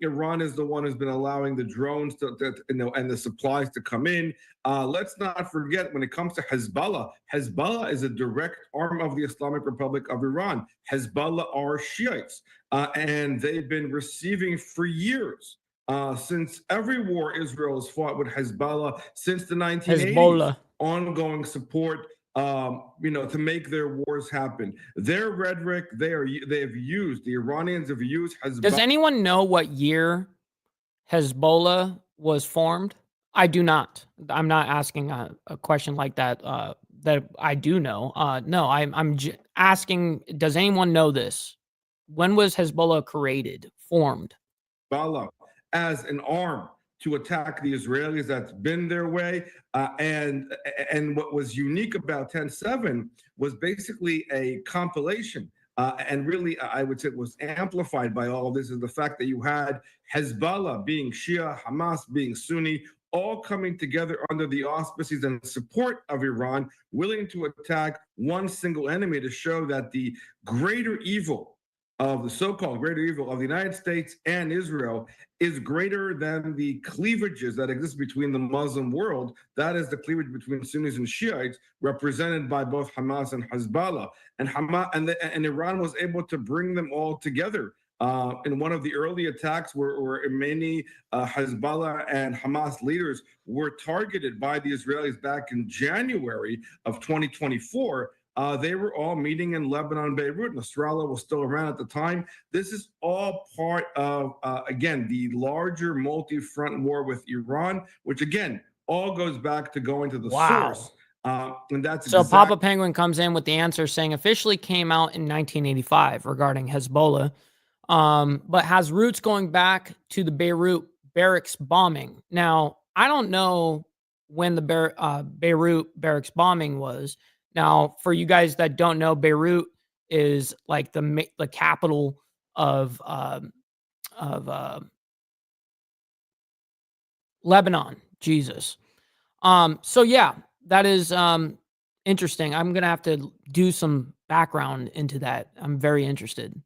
Iran is the one who's been allowing the drones and the supplies to come in. Let's not forget, when it comes to Hezbollah, Hezbollah is a direct arm of the Islamic Republic of Iran. Hezbollah are Shiites, and they've been receiving for years, since every war Israel has fought with Hezbollah since the 1980s, ongoing support to make their wars happen. Their rhetoric, the Iranians have used Hezbollah. Does anyone know what year Hezbollah was formed? I do not. I'm not asking a question like that that I do know. No, I'm asking, does anyone know this? When was Hezbollah formed? Hezbollah as an arm to attack the Israelis. That's been their way. And what was unique about 10/7 was basically a compilation. And really, I would say it was amplified by all of this, is the fact that you had Hezbollah being Shia, Hamas being Sunni, all coming together under the auspices and support of Iran, willing to attack one single enemy to show that the greater evil of the so-called greater evil of the United States and Israel is greater than the cleavages that exist between the Muslim world. That is the cleavage between Sunnis and Shiites, represented by both Hamas and Hezbollah. And Iran was able to bring them all together. In one of the early attacks where many Hezbollah and Hamas leaders were targeted by the Israelis back in January of 2024, they were all meeting in Lebanon, Beirut. Nasrallah was still around at the time. This is all part of, again, the larger multi-front war with Iran, which, again, all goes back to going to the source. And that's so Papa Penguin comes in with the answer saying officially came out in 1985 regarding Hezbollah, but has roots going back to the Beirut barracks bombing. Now, I don't know when the Beirut barracks bombing was. Now, for you guys that don't know, Beirut is like the capital of Lebanon. Jesus. So yeah, that is interesting. I'm gonna have to do some background into that. I'm very interested.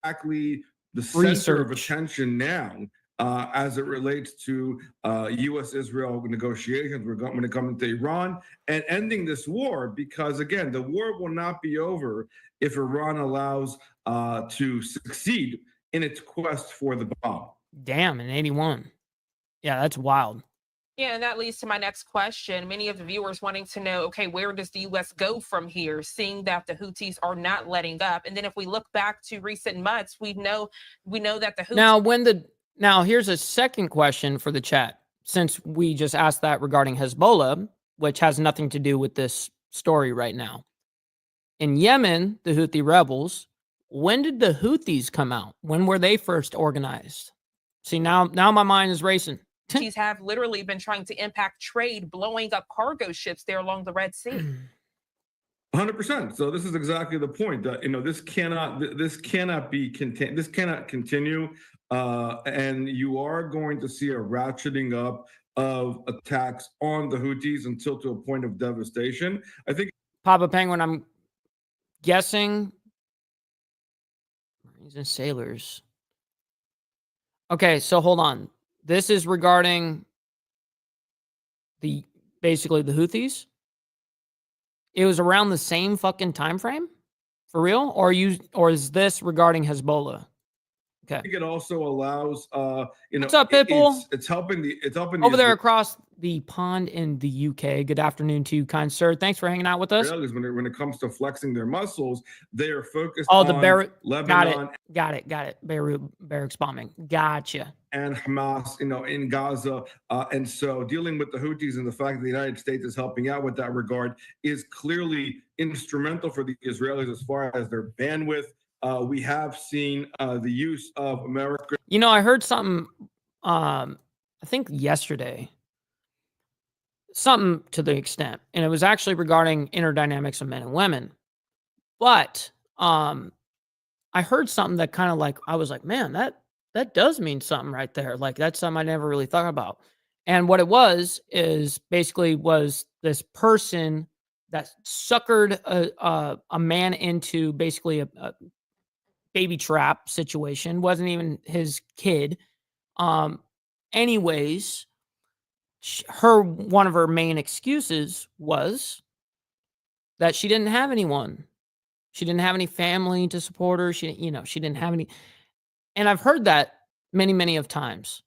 Exactly the center of attention now, as it relates to U.S.-Israel negotiations when it comes to Iran and ending this war, because, again, the war will not be over if Iran allows to succeed in its quest for the bomb. Damn, in 81. Yeah, that's wild. Yeah, and that leads to my next question. Many of the viewers wanting to know, okay, where does the U.S. go from here, seeing that the Houthis are not letting up? And then if we look back to recent months, we know that the Houthis... Now, here's a second question for the chat, since we just asked that regarding Hezbollah, which has nothing to do with this story right now. In Yemen, the Houthi rebels, when did the Houthis come out? When were they first organized? See, now my mind is racing. Houthis have literally been trying to impact trade, blowing up cargo ships there along the Red Sea. 100%. So this is exactly the point that, this cannot continue. And you are going to see a ratcheting up of attacks on the Houthis until to a point of devastation. I think Papa Penguin, I'm guessing Marines and sailors. Okay, so hold on. This is regarding basically the Houthis. It was around the same fucking time frame, for real, or is this regarding Hezbollah? Okay. I think it also allows, what's up, Pitbull? It's helping over there across the pond in the UK. Good afternoon to you, kind sir. Thanks for hanging out with us. When it comes to flexing their muscles, they are focused on the Beirut. Lebanon. Got it. Beirut barracks bombing. Gotcha. And Hamas, in Gaza. And so dealing with the Houthis and the fact that the United States is helping out with that regard is clearly instrumental for the Israelis as far as their bandwidth. We have seen the use of America. I heard something I think yesterday, something to the extent, and it was actually regarding inner dynamics of men and women. But I heard something that kind of like, I was like, man, that does mean something right there. Like that's something I never really thought about. And what it was is basically was this person that suckered a man into basically a baby trap situation. Wasn't even his kid. Anyways, one of her main excuses was that she didn't have anyone. She didn't have any family to support her. She didn't have any. And I've heard that many, many of times,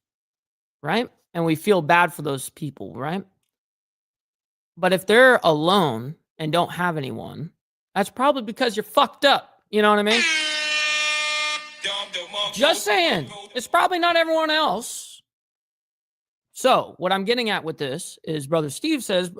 right? And we feel bad for those people, right? But if they're alone and don't have anyone, that's probably because you're fucked up. You know what I mean? Just saying. It's probably not everyone else. So what I'm getting at with this is Brother Steve says,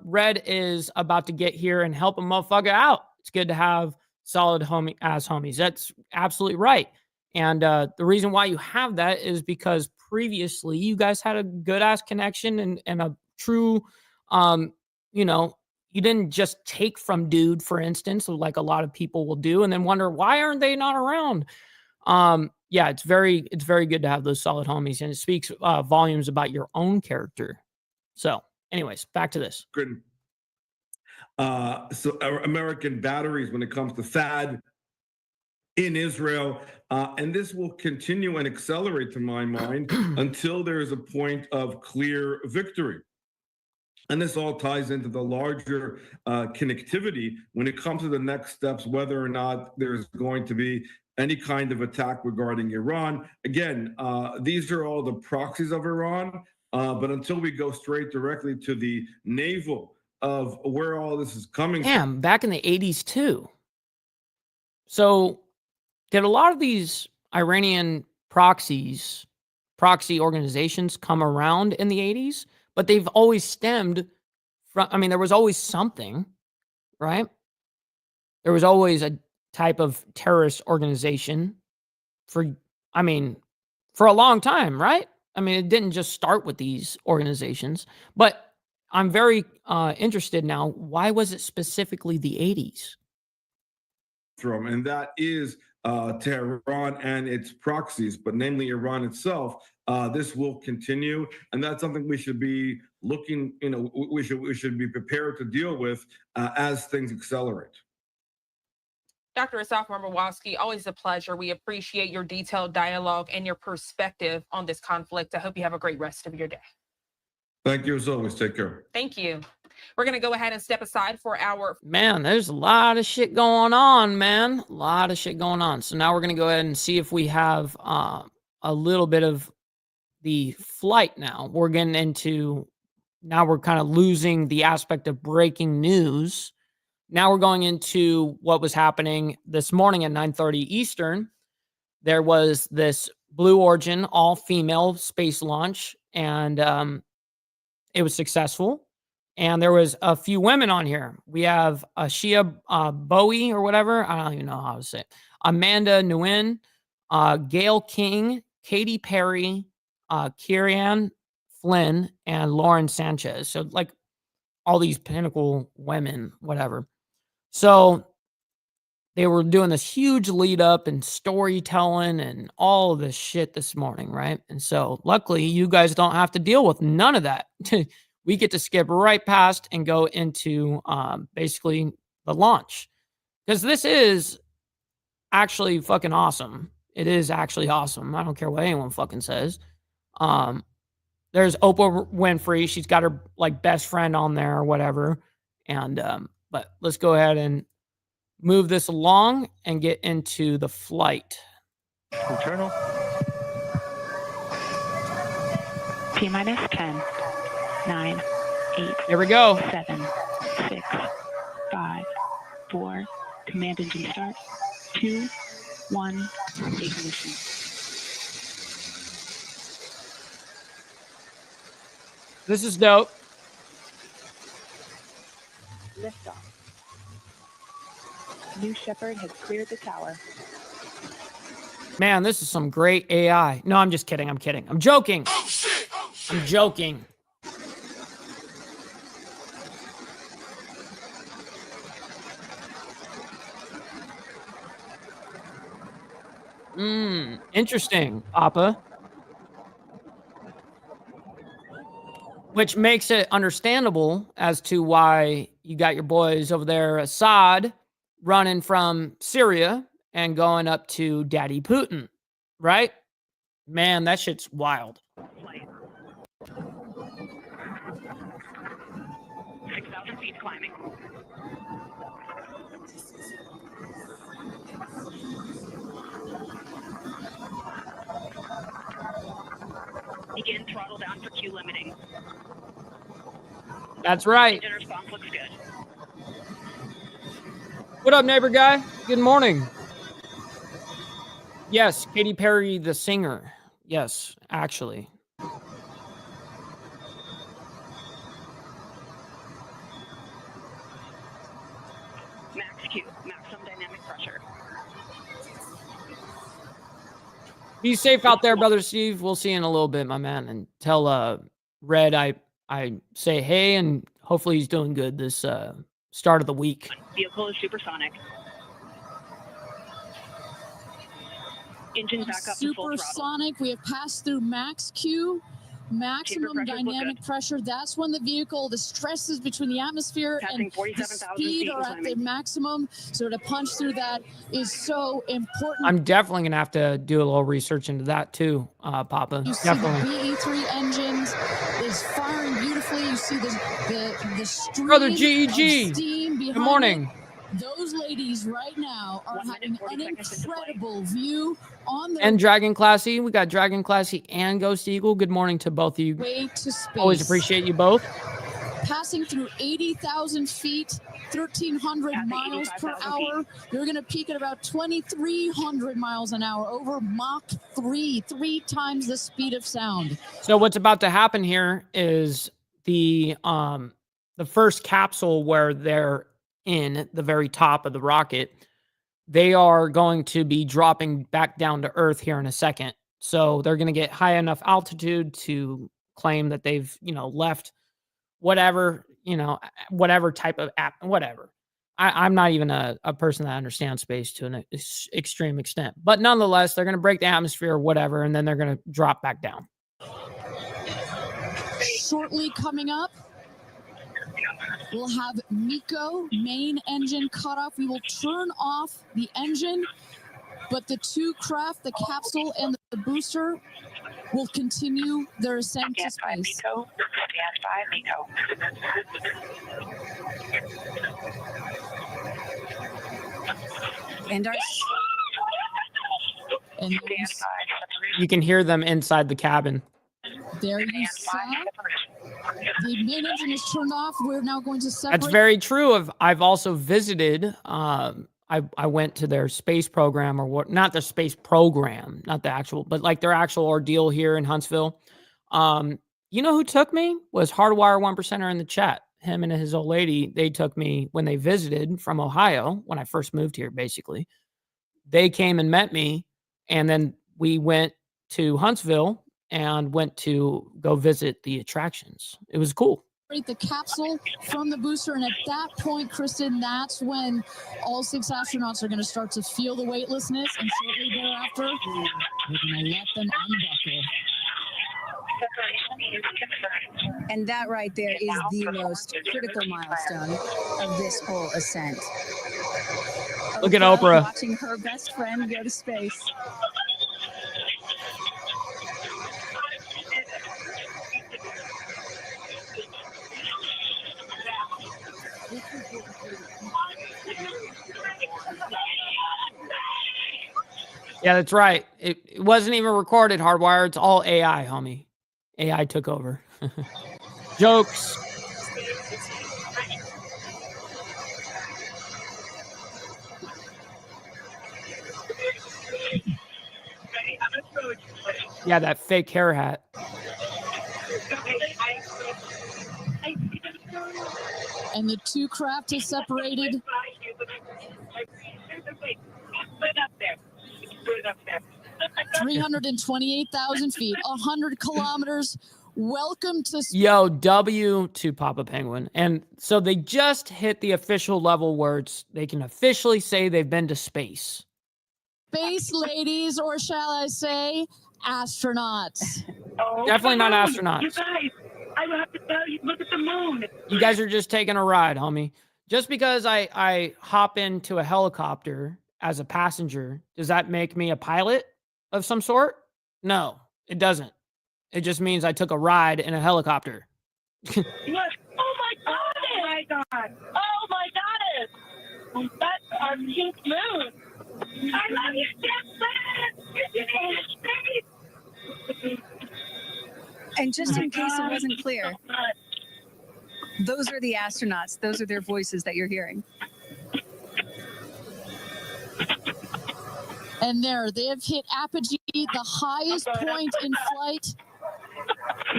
Red is about to get here and help a motherfucker out. It's good to have solid homies. That's absolutely right. And the reason why you have that is because previously you guys had a good ass connection and a true, you didn't just take from dude, for instance, like a lot of people will do, and then wonder why aren't they not around? Yeah, it's very good to have those solid homies, and it speaks volumes about your own character. So, anyways, back to this. Good. So American batteries when it comes to THAAD in Israel, and this will continue and accelerate, to my mind, until there is a point of clear victory. And this all ties into the larger connectivity when it comes to the next steps, whether or not there's going to be any kind of attack regarding Iran. Again, these are all the proxies of Iran, but until we go straight directly to the navel of where all this is coming from. Back in the 80s too. So did a lot of these Iranian proxy organizations come around in the 80s? But they've always stemmed from, there was always something, right? There was always a type of terrorist organization for a long time, right? It didn't just start with these organizations. But I'm very interested now, why was it specifically the 80s? And that is Tehran and its proxies, but namely Iran itself. This will continue, and that's something we should be looking. We should be prepared to deal with as things accelerate. Dr. Asaf Marmawowski, always a pleasure. We appreciate your detailed dialogue and your perspective on this conflict. I hope you have a great rest of your day. Thank you as always. Take care. Thank you. We're going to go ahead and step aside for our... Man, there's a lot of shit going on, man. A lot of shit going on. So now we're going to go ahead and see if we have a little bit of the flight now. We're getting into... Now we're kind of losing the aspect of breaking news. Now we're going into what was happening this morning at 9:30 Eastern. There was this Blue Origin all-female space launch, and it was successful. And there was a few women on here. We have Ashia Bowie or whatever. I don't even know how to say it. Amanda Nguyen, Gail King, Katy Perry, Kieran Flynn, and Lauren Sanchez. So like all these pinnacle women, whatever. So they were doing this huge lead up and storytelling and all of this shit this morning, right? And so luckily you guys don't have to deal with none of that. We get to skip right past and go into basically the launch. Because this is actually fucking awesome. It is actually awesome. I don't care what anyone fucking says. There's Oprah Winfrey. She's got her like best friend on there or whatever. And but let's go ahead and move this along and get into the flight. Internal. T-minus 10, 9, 8. Here we go. 7, 6, 5, 4. Command engine start. 2, 1. Ignition. This is dope. Liftoff. New Shepard has cleared the tower. Man, this is some great AI. No, I'm just kidding. I'm kidding. I'm joking. Oh shit! Oh shit! I'm joking. Interesting, Papa. Which makes it understandable as to why you got your boys over there, Assad, running from Syria and going up to Daddy Putin, right? Man, that shit's wild. 6,000 feet climbing. Begin throttle down for Q limiting. That's right. Engine response looks good. What up, neighbor guy? Good morning. Yes, Katy Perry, the singer. Yes, actually. Max Q, maximum dynamic pressure. Be safe out there, brother Steve. We'll see you in a little bit, my man. And tell Red I say hey, and hopefully he's doing good this start of the week. Vehicle is supersonic. Engine back up to full throttle. Supersonic. We have passed through max Q, maximum dynamic pressure. That's when the vehicle, the stresses between the atmosphere and the speed are at the maximum. So to punch through that is so important. I'm definitely gonna have to do a little research into that too, Papa. You see Definitely. the BE3 engines is firing beautifully. You see the stream Brother of GEG. steam behind Good morning. it. Those ladies right now are having an incredible view on their And Dragon Classy. We got Dragon Classy and Ghost Eagle. Good morning to both of you. way to space. Always appreciate you both. Passing through 80,000 feet, 1,300 miles per hour. They're going to peak at about 2,300 miles an hour over Mach 3, 3 times the speed of sound. So what's about to happen here is the first capsule where they're in the very top of the rocket, they are going to be dropping back down to Earth here in a second. So they're going to get high enough altitude to claim that they've, left whatever, whatever type of app, whatever. I'm not even a person that understands space to an extreme extent, but nonetheless, they're going to break the atmosphere or whatever, and then they're going to drop back down. Shortly coming up, we'll have MECO, main engine cutoff. We will turn off the engine, but the two craft, the capsule and the booster, will continue their ascent to space. Stand by, MECO. And You can hear them inside the cabin. there you saw. The main engine is turned off. We're now going to separate. That's very true. I've also visited. I went to their space program, or what? Not their space program, not the actual, but like their actual ordeal here in Huntsville. You know who took me? Was Hardwire 1%er in the chat. Him and his old lady. They took me when they visited from Ohio when I first moved here. Basically, they came and met me, and then we went to Huntsville and went to go visit the attractions. It was cool. The capsule from the booster, and at that point, Kristen, that's when all 6 astronauts are going to start to feel the weightlessness, and shortly thereafter, we're going to let them unbuckle. And that right there is the most critical milestone of this whole ascent. Look at Oprah. Watching her best friend go to space. Yeah, that's right. It wasn't even recorded, Hardwire. It's all AI, homie. AI took over. Jokes. Yeah, that fake hair hat. And the two craft is separated. 328,000 feet, 100 kilometers. Welcome to Yo, W to Papa Penguin. And so they just hit the official level where they can officially say they've been to space. space, ladies, or shall I say, astronauts. Oh, Definitely not come on, astronauts. You guys, I have to tell you, look at the moon. You guys are just taking a ride, homie. Just because I hop into a helicopter as a passenger, does that make me a pilot of some sort? No, it doesn't. It just means I took a ride in a helicopter. Look, oh my God! Oh my God! Oh my goddess! That's our pink moon. I love you, Jackson. And just in case it wasn't clear, those are the astronauts. Those are their voices that you're hearing. And there, they have hit apogee, the highest point in flight,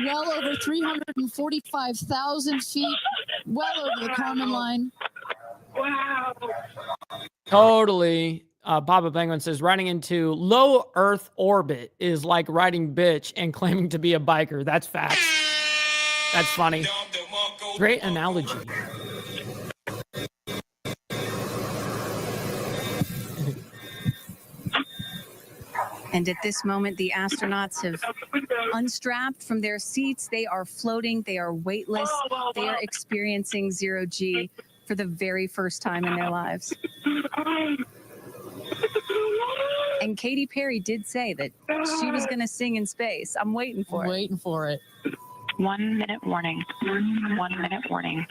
well over 345,000 feet, well over the Kármán line. Wow. Totally. Papa Penguin says riding into low Earth orbit is like riding bitch and claiming to be a biker. That's facts. That's funny. Great analogy. And at this moment, the astronauts have unstrapped from their seats. They are floating. They are weightless. They are experiencing zero G for the very first time in their lives. And Katy Perry did say that she was going to sing in space. I'm waiting for it. Waiting for it. 1 minute warning. 1 minute warning.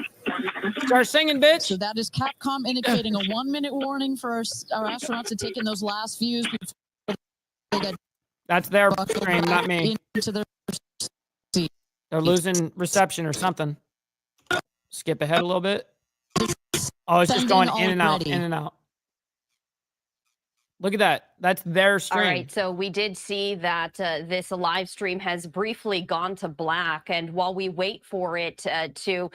Start singing, bitch. So that is Capcom indicating a 1 minute warning for our astronauts to take in those last views before they get That's their stream, not me. into their seat. They're losing reception or something. Skip ahead a little bit. Oh, it's just going in and out, in and out. Look at that. That's their stream. All right, so we did see that this live stream has briefly gone to black. And while we wait for it to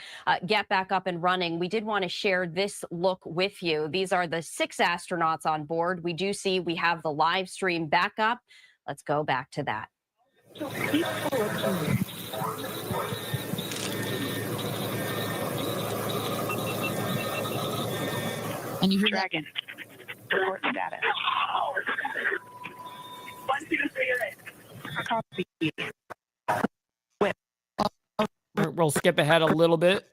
get back up and running, we did want to share this look with you. These are the 6 astronauts on board. We do see we have the live stream back up. Let's go back to that. And you hear Dragon. Report status. Copy. We'll skip ahead a little bit.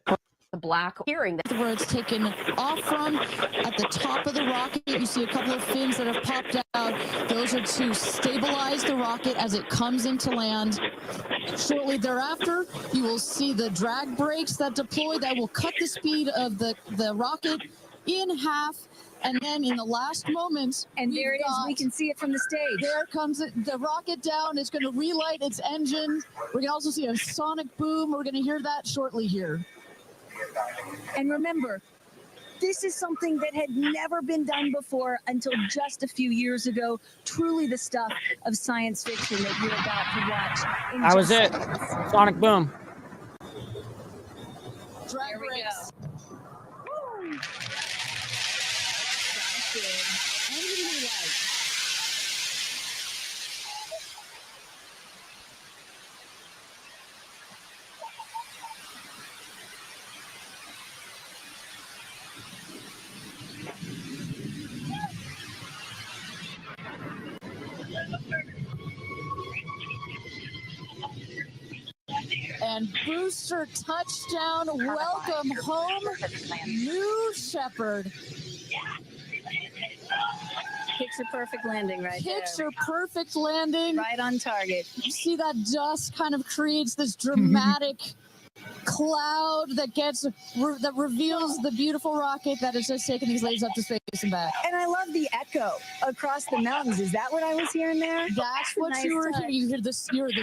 The black hearing that where it's taken off from. At the top of the rocket, you see a couple of fins that have popped out. Those are to stabilize the rocket as it comes into land. Shortly thereafter, you will see the drag brakes that deploy that will cut the speed of the rocket in half. And then in the last moments, and there it is. We can see it from the stage. There comes the rocket down. It's going to relight its engine. We're going to also see a sonic boom. We're going to hear that shortly here. And remember, this is something that had never been done before until just a few years ago. Truly the stuff of science fiction that you're about to watch. That was it. Sonic boom. Drag brakes. And booster touchdown, welcome home, New Shepard. Picture perfect landing right there. Picture perfect landing. Right on target. You see that dust kind of creates this dramatic cloud that reveals the beautiful rocket that has just taken these ladies up to space and back. And I love the echo across the mountains. Is that what I was hearing there? That's what nice you were touch. hearing. You hear the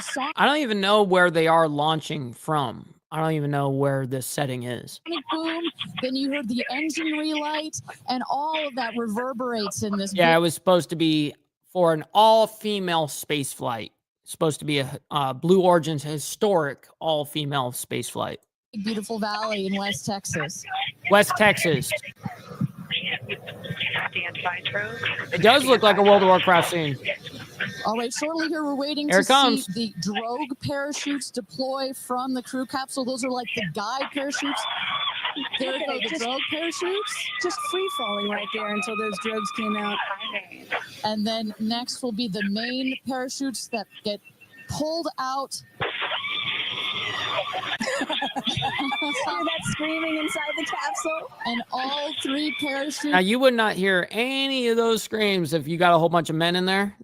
song. I don't even know where they are launching from. I don't even know where this setting is. Boom. Then you heard the engine relight, and all of that reverberates in this. Yeah, it was supposed to be for an all-female space flight. It's supposed to be a Blue Origin's historic all-female space flight. Beautiful valley in West Texas. West Texas. It does look like a World of Warcraft scene. All right, shortly here, we're waiting Here to it comes. see the drogue parachutes deploy from the crew capsule. Those are like the guide parachutes. There Okay, go the just- drogue parachutes. Just free falling right there until those drogues came out. And then next will be the main parachutes that get pulled out. Hear that screaming inside the capsule? And all 3 parachutes. Now, you would not hear any of those screams if you got a whole bunch of men in there.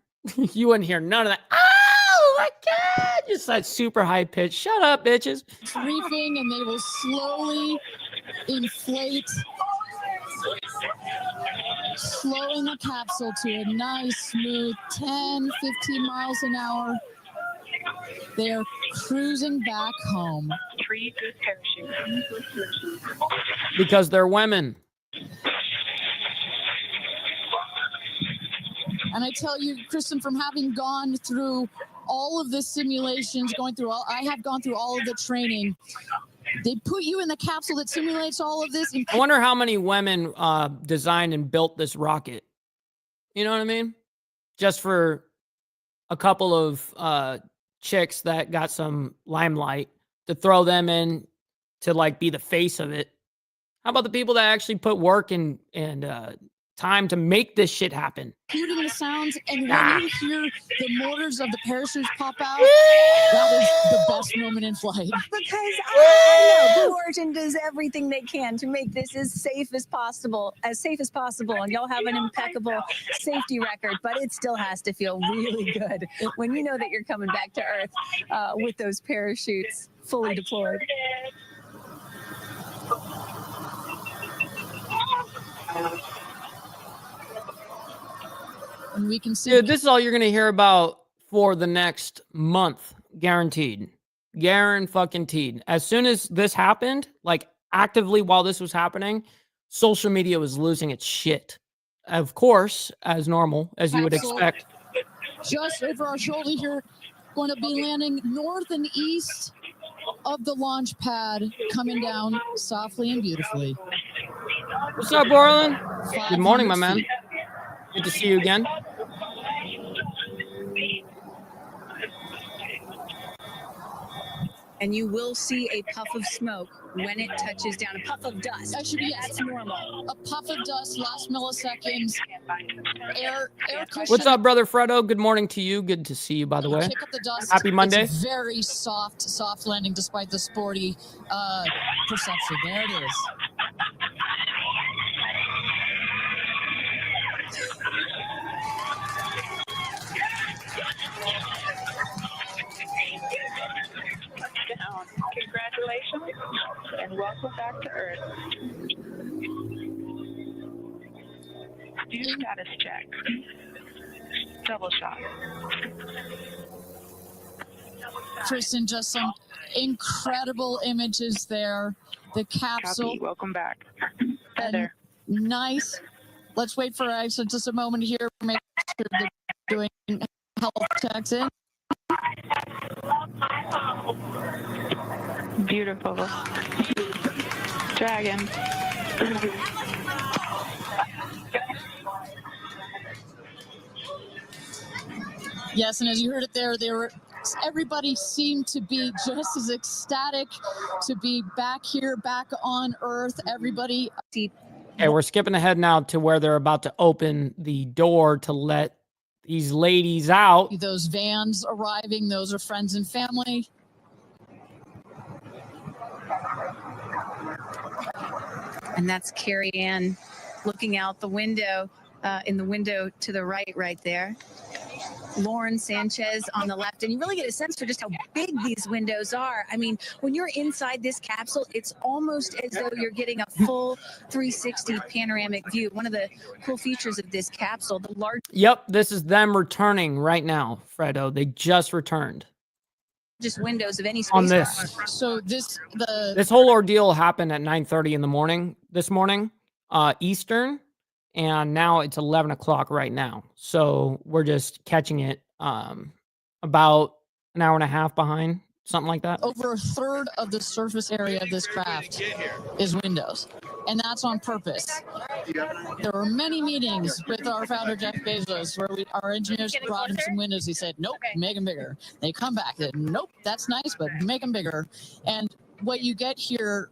You wouldn't hear none of that. Oh my God! Just that super high pitch. Shut up, bitches. Briefing, and they will slowly inflate, slowing the capsule to a nice, smooth 10, 15 miles an hour. They are cruising back home. 3 good parachutes. Because they're women. And I tell you, Kristen, from having gone through all of the simulations, I have gone through all of the training. They put you in the capsule that simulates all of this. I wonder how many women designed and built this rocket. You know what I mean? Just for a couple of chicks that got some limelight to throw them in to like be the face of it. How about the people that actually put work and time to make this shit happen? Including the sounds, and when you hear the motors of the parachutes pop out, that is the best moment in flight. Because I know Blue Origin does everything they can to make this as safe as possible, and y'all have an impeccable safety record, but it still has to feel really good when you know that you're coming back to Earth with those parachutes fully deployed. And we can see. Dude, this is all you're going to hear about for the next month. Guaranteed. Guaranteed. As soon as this happened, like actively while this was happening, social media was losing its shit. Of course, as normal, as you would expect. Just over our shoulder here, going to be landing north and east of the launch pad, coming down softly and beautifully. What's up, Borland? 500 Good morning, my man. feet. Good to see you again. And you will see a puff of smoke when it touches down, a puff of dust. That should be That's normal. a puff of dust, last milliseconds. Air cushion. What's up, brother Fredo? Good morning to you. Good to see you, by the way. Kick up the dust. Happy Monday. It's very soft landing despite the sporty perception. There it is. Congratulations and welcome back to Earth. Do status check. Double shot. Kristen, just some incredible images there. The capsule. Copy. Welcome back. And Heather. nice. Let's wait for just a moment here. Make sure they're doing health checks in. Beautiful. Dragon. Yes, and as you heard it there, everybody seemed to be just as ecstatic to be back here, back on Earth. Everybody. Okay, we're skipping ahead now to where they're about to open the door to let these ladies out. Those vans arriving, those are friends and family. And that's Carrie Ann looking out the window, in the window to the right there. Lauren Sanchez on the left. And you really get a sense for just how big these windows are. I mean, when you're inside this capsule, it's almost as though you're getting a full 360 panoramic view. One of the cool features of this capsule, the largest This is them returning right now, Fredo. They just returned. windows of any space. On this. So this whole ordeal happened at 9:30 in the morning this morning, Eastern. And now it's 11 o'clock right now. So we're just catching it about an hour and a half behind something like that. Over a third of the surface area of this craft is windows, and that's on purpose. There were many meetings with our founder Jeff Bezos where our engineers brought him some windows. He said, "Nope, make them bigger." They come back, they said, "Nope, that's nice, but make them bigger." And what you get here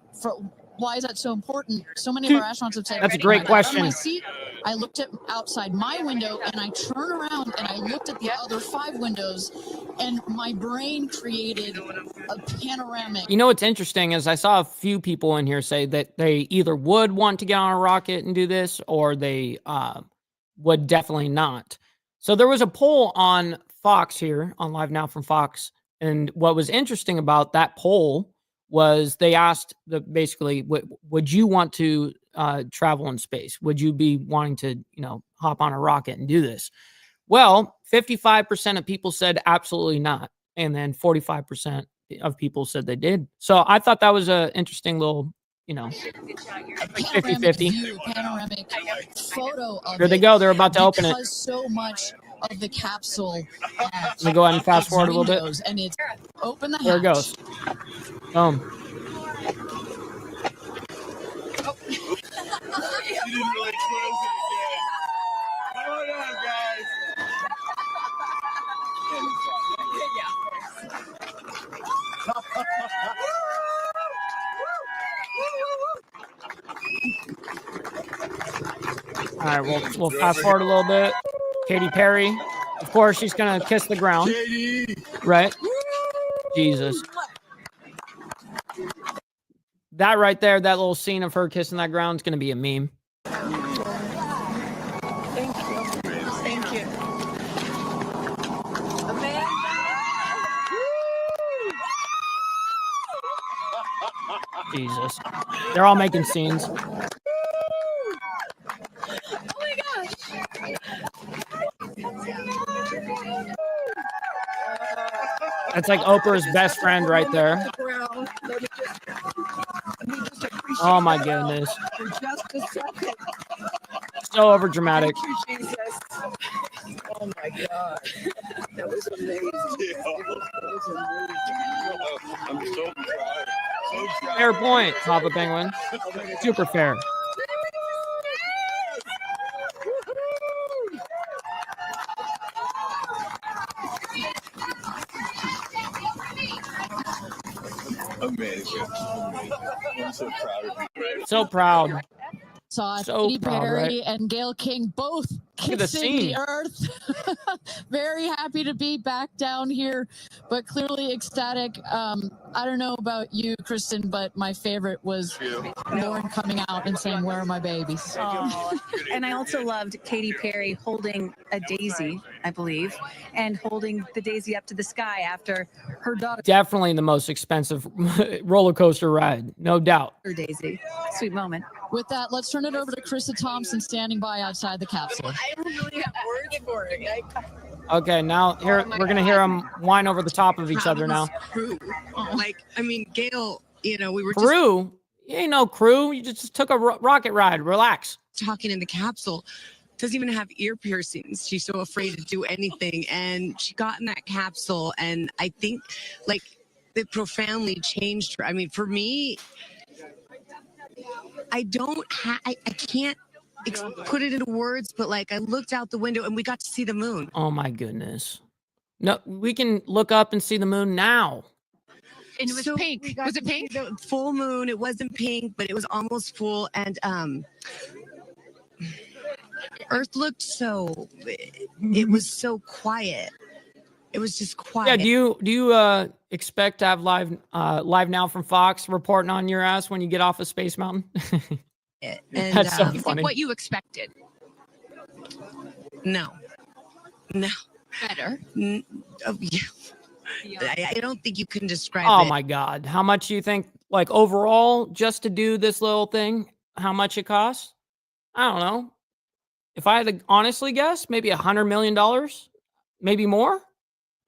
why is that so important? So many of our astronauts have said, that's a great question. On my seat, I looked at outside my window and I turned around and I looked at the other 5 windows, and my brain created a panoramic. You know what's interesting is I saw a few people in here say that they either would want to get on a rocket and do this, or they would definitely not. So there was a poll on Fox here, on Live Now from Fox, and what was interesting about that poll was they asked basically, would you want to travel in space? Would you be wanting to, hop on a rocket and do this? Well, 55% of people said absolutely not. And then 45% of people said they did. So I thought that was an interesting little, 50-50. Panoramic photo of Here they go. They're about to open it. Because so much of the capsule. Let me go ahead and fast forward a little bit. And it's open the hatch. There it goes. Boom. You didn't really close it again. Hold on, guys. All right, we'll fast forward a little bit. Katy Perry, of course, she's gonna kiss the ground, right? Jesus. That right there, that little scene of her kissing that ground is going to be a meme. Thank you. Thank you. Amanda. Jesus. They're all making scenes. Oh my gosh. That's like Oprah's best friend right there. Oh my goodness. For just a second. So overdramatic. Thank you, Jesus. Oh my God. That was amazing. I'm so proud. So proud. Fair point, Papa Penguin. Super fair. Amazing. I'm so proud of you. So proud. Saw So Katy proud, Perry right? and Gayle King both Look at the kissing the scene. earth. Very happy to be back down here, but clearly ecstatic. I don't know about you, Kristen, but my favorite was Lauren coming out and saying, "Where are my babies?" Oh, and I also loved Katy Perry holding a daisy, I believe, and holding the daisy up to the sky after her daughter. Definitely the most expensive roller coaster ride, no doubt. Her daisy. Sweet moment. With that, let's turn it over to Krista Thompson standing by outside the capsule. I don't really have words for it. Okay, now here we're gonna hear them whine over the top of each other now. Crew. Like, I mean, Gail, we were Crew? You ain't no crew. You just took a rocket ride. Relax. just talking in the capsule. Doesn't even have ear piercings. She's so afraid to do anything. And she got in that capsule, and I think, like, it profoundly changed her. I mean, for me, I can't put it into words, but like I looked out the window and we got to see the moon. Oh my goodness. No, we can look up and see the moon now. And it was pink. Was it pink? The full moon. It wasn't pink, but it was almost full. And Earth looked so. It was so quiet. It was just quiet. Yeah. Do you expect to have live now from Fox reporting on your ass when you get off of Space Mountain? And, That's so funny. What you expected? No. Better. Yeah. I don't think you can describe Oh it. my God. How much do you think, like overall, just to do this little thing, how much it costs? I don't know. If I had to honestly guess, maybe $100 million, maybe more.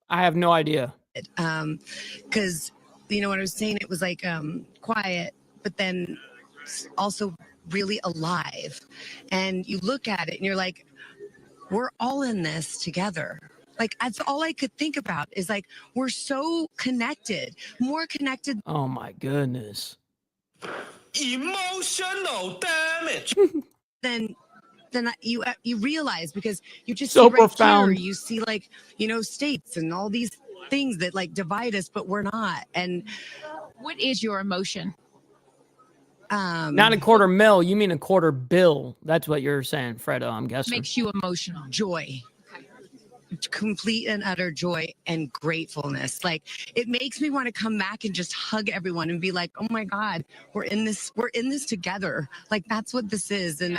I have no idea. Because what I was saying, it was like quiet, but then also really alive. And you look at it and you're like, we're all in this together. Like, that's all I could think about is like, we're so connected, more connected. Oh my goodness. Emotional damage. Then you realize, because you just So see right profound. here, you see like, states and all these things that like divide us, but we're not. And What is your emotion? Not a quarter mil, you mean a quarter bill. That's what you're saying, Fredo, I'm guessing. Makes you emotional. Joy. Complete and utter joy and gratefulness. Like, it makes me want to come back and just hug everyone and be like, oh my God, we're in this together. Like, that's what this is. And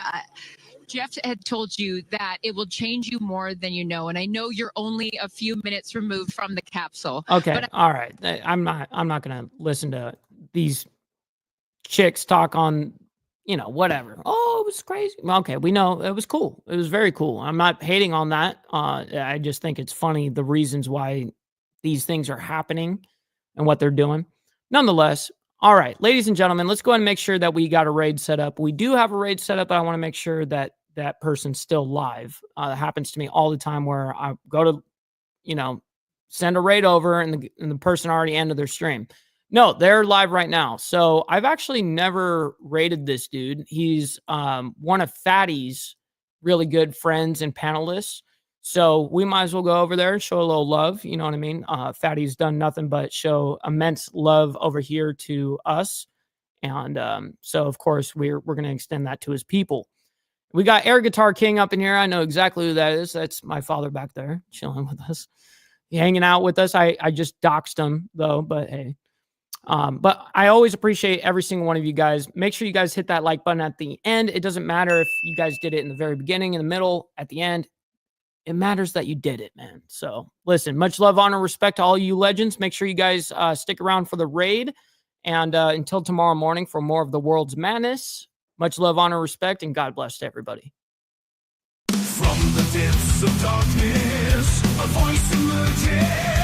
Jeff had told you that it will change you more than you know, and I know you're only a few minutes removed from the capsule. Okay, but all right. I'm not gonna listen to these chicks talk on, whatever. Oh, it was crazy. Okay, we know it was cool. It was very cool. I'm not hating on that. I just think it's funny the reasons why these things are happening and what they're doing. Nonetheless, all right, ladies and gentlemen, let's go ahead and make sure that we got a raid set up. We do have a raid set up, but I want to make sure that that person's still live. It happens to me all the time where I go to, send a raid over and the person already ended their stream. No, they're live right now. So I've actually never rated this dude. He's one of Fatty's really good friends and panelists. So we might as well go over there and show a little love. You know what I mean? Fatty's done nothing but show immense love over here to us. And so, of course, we're going to extend that to his people. We got Air Guitar King up in here. I know exactly who that is. That's my father back there chilling with us. He hanging out with us. I just doxed him, though, but hey. But I always appreciate every single one of you guys. Make sure you guys hit that like button at the end. It doesn't matter if you guys did it in the very beginning, in the middle, at the end. It matters that you did it, man. So listen, much love, honor, respect to all you legends. Make sure you guys stick around for the raid. And until tomorrow morning for more of the world's madness, much love, honor, respect, and God bless to everybody. From the depths of darkness, a voice emerges.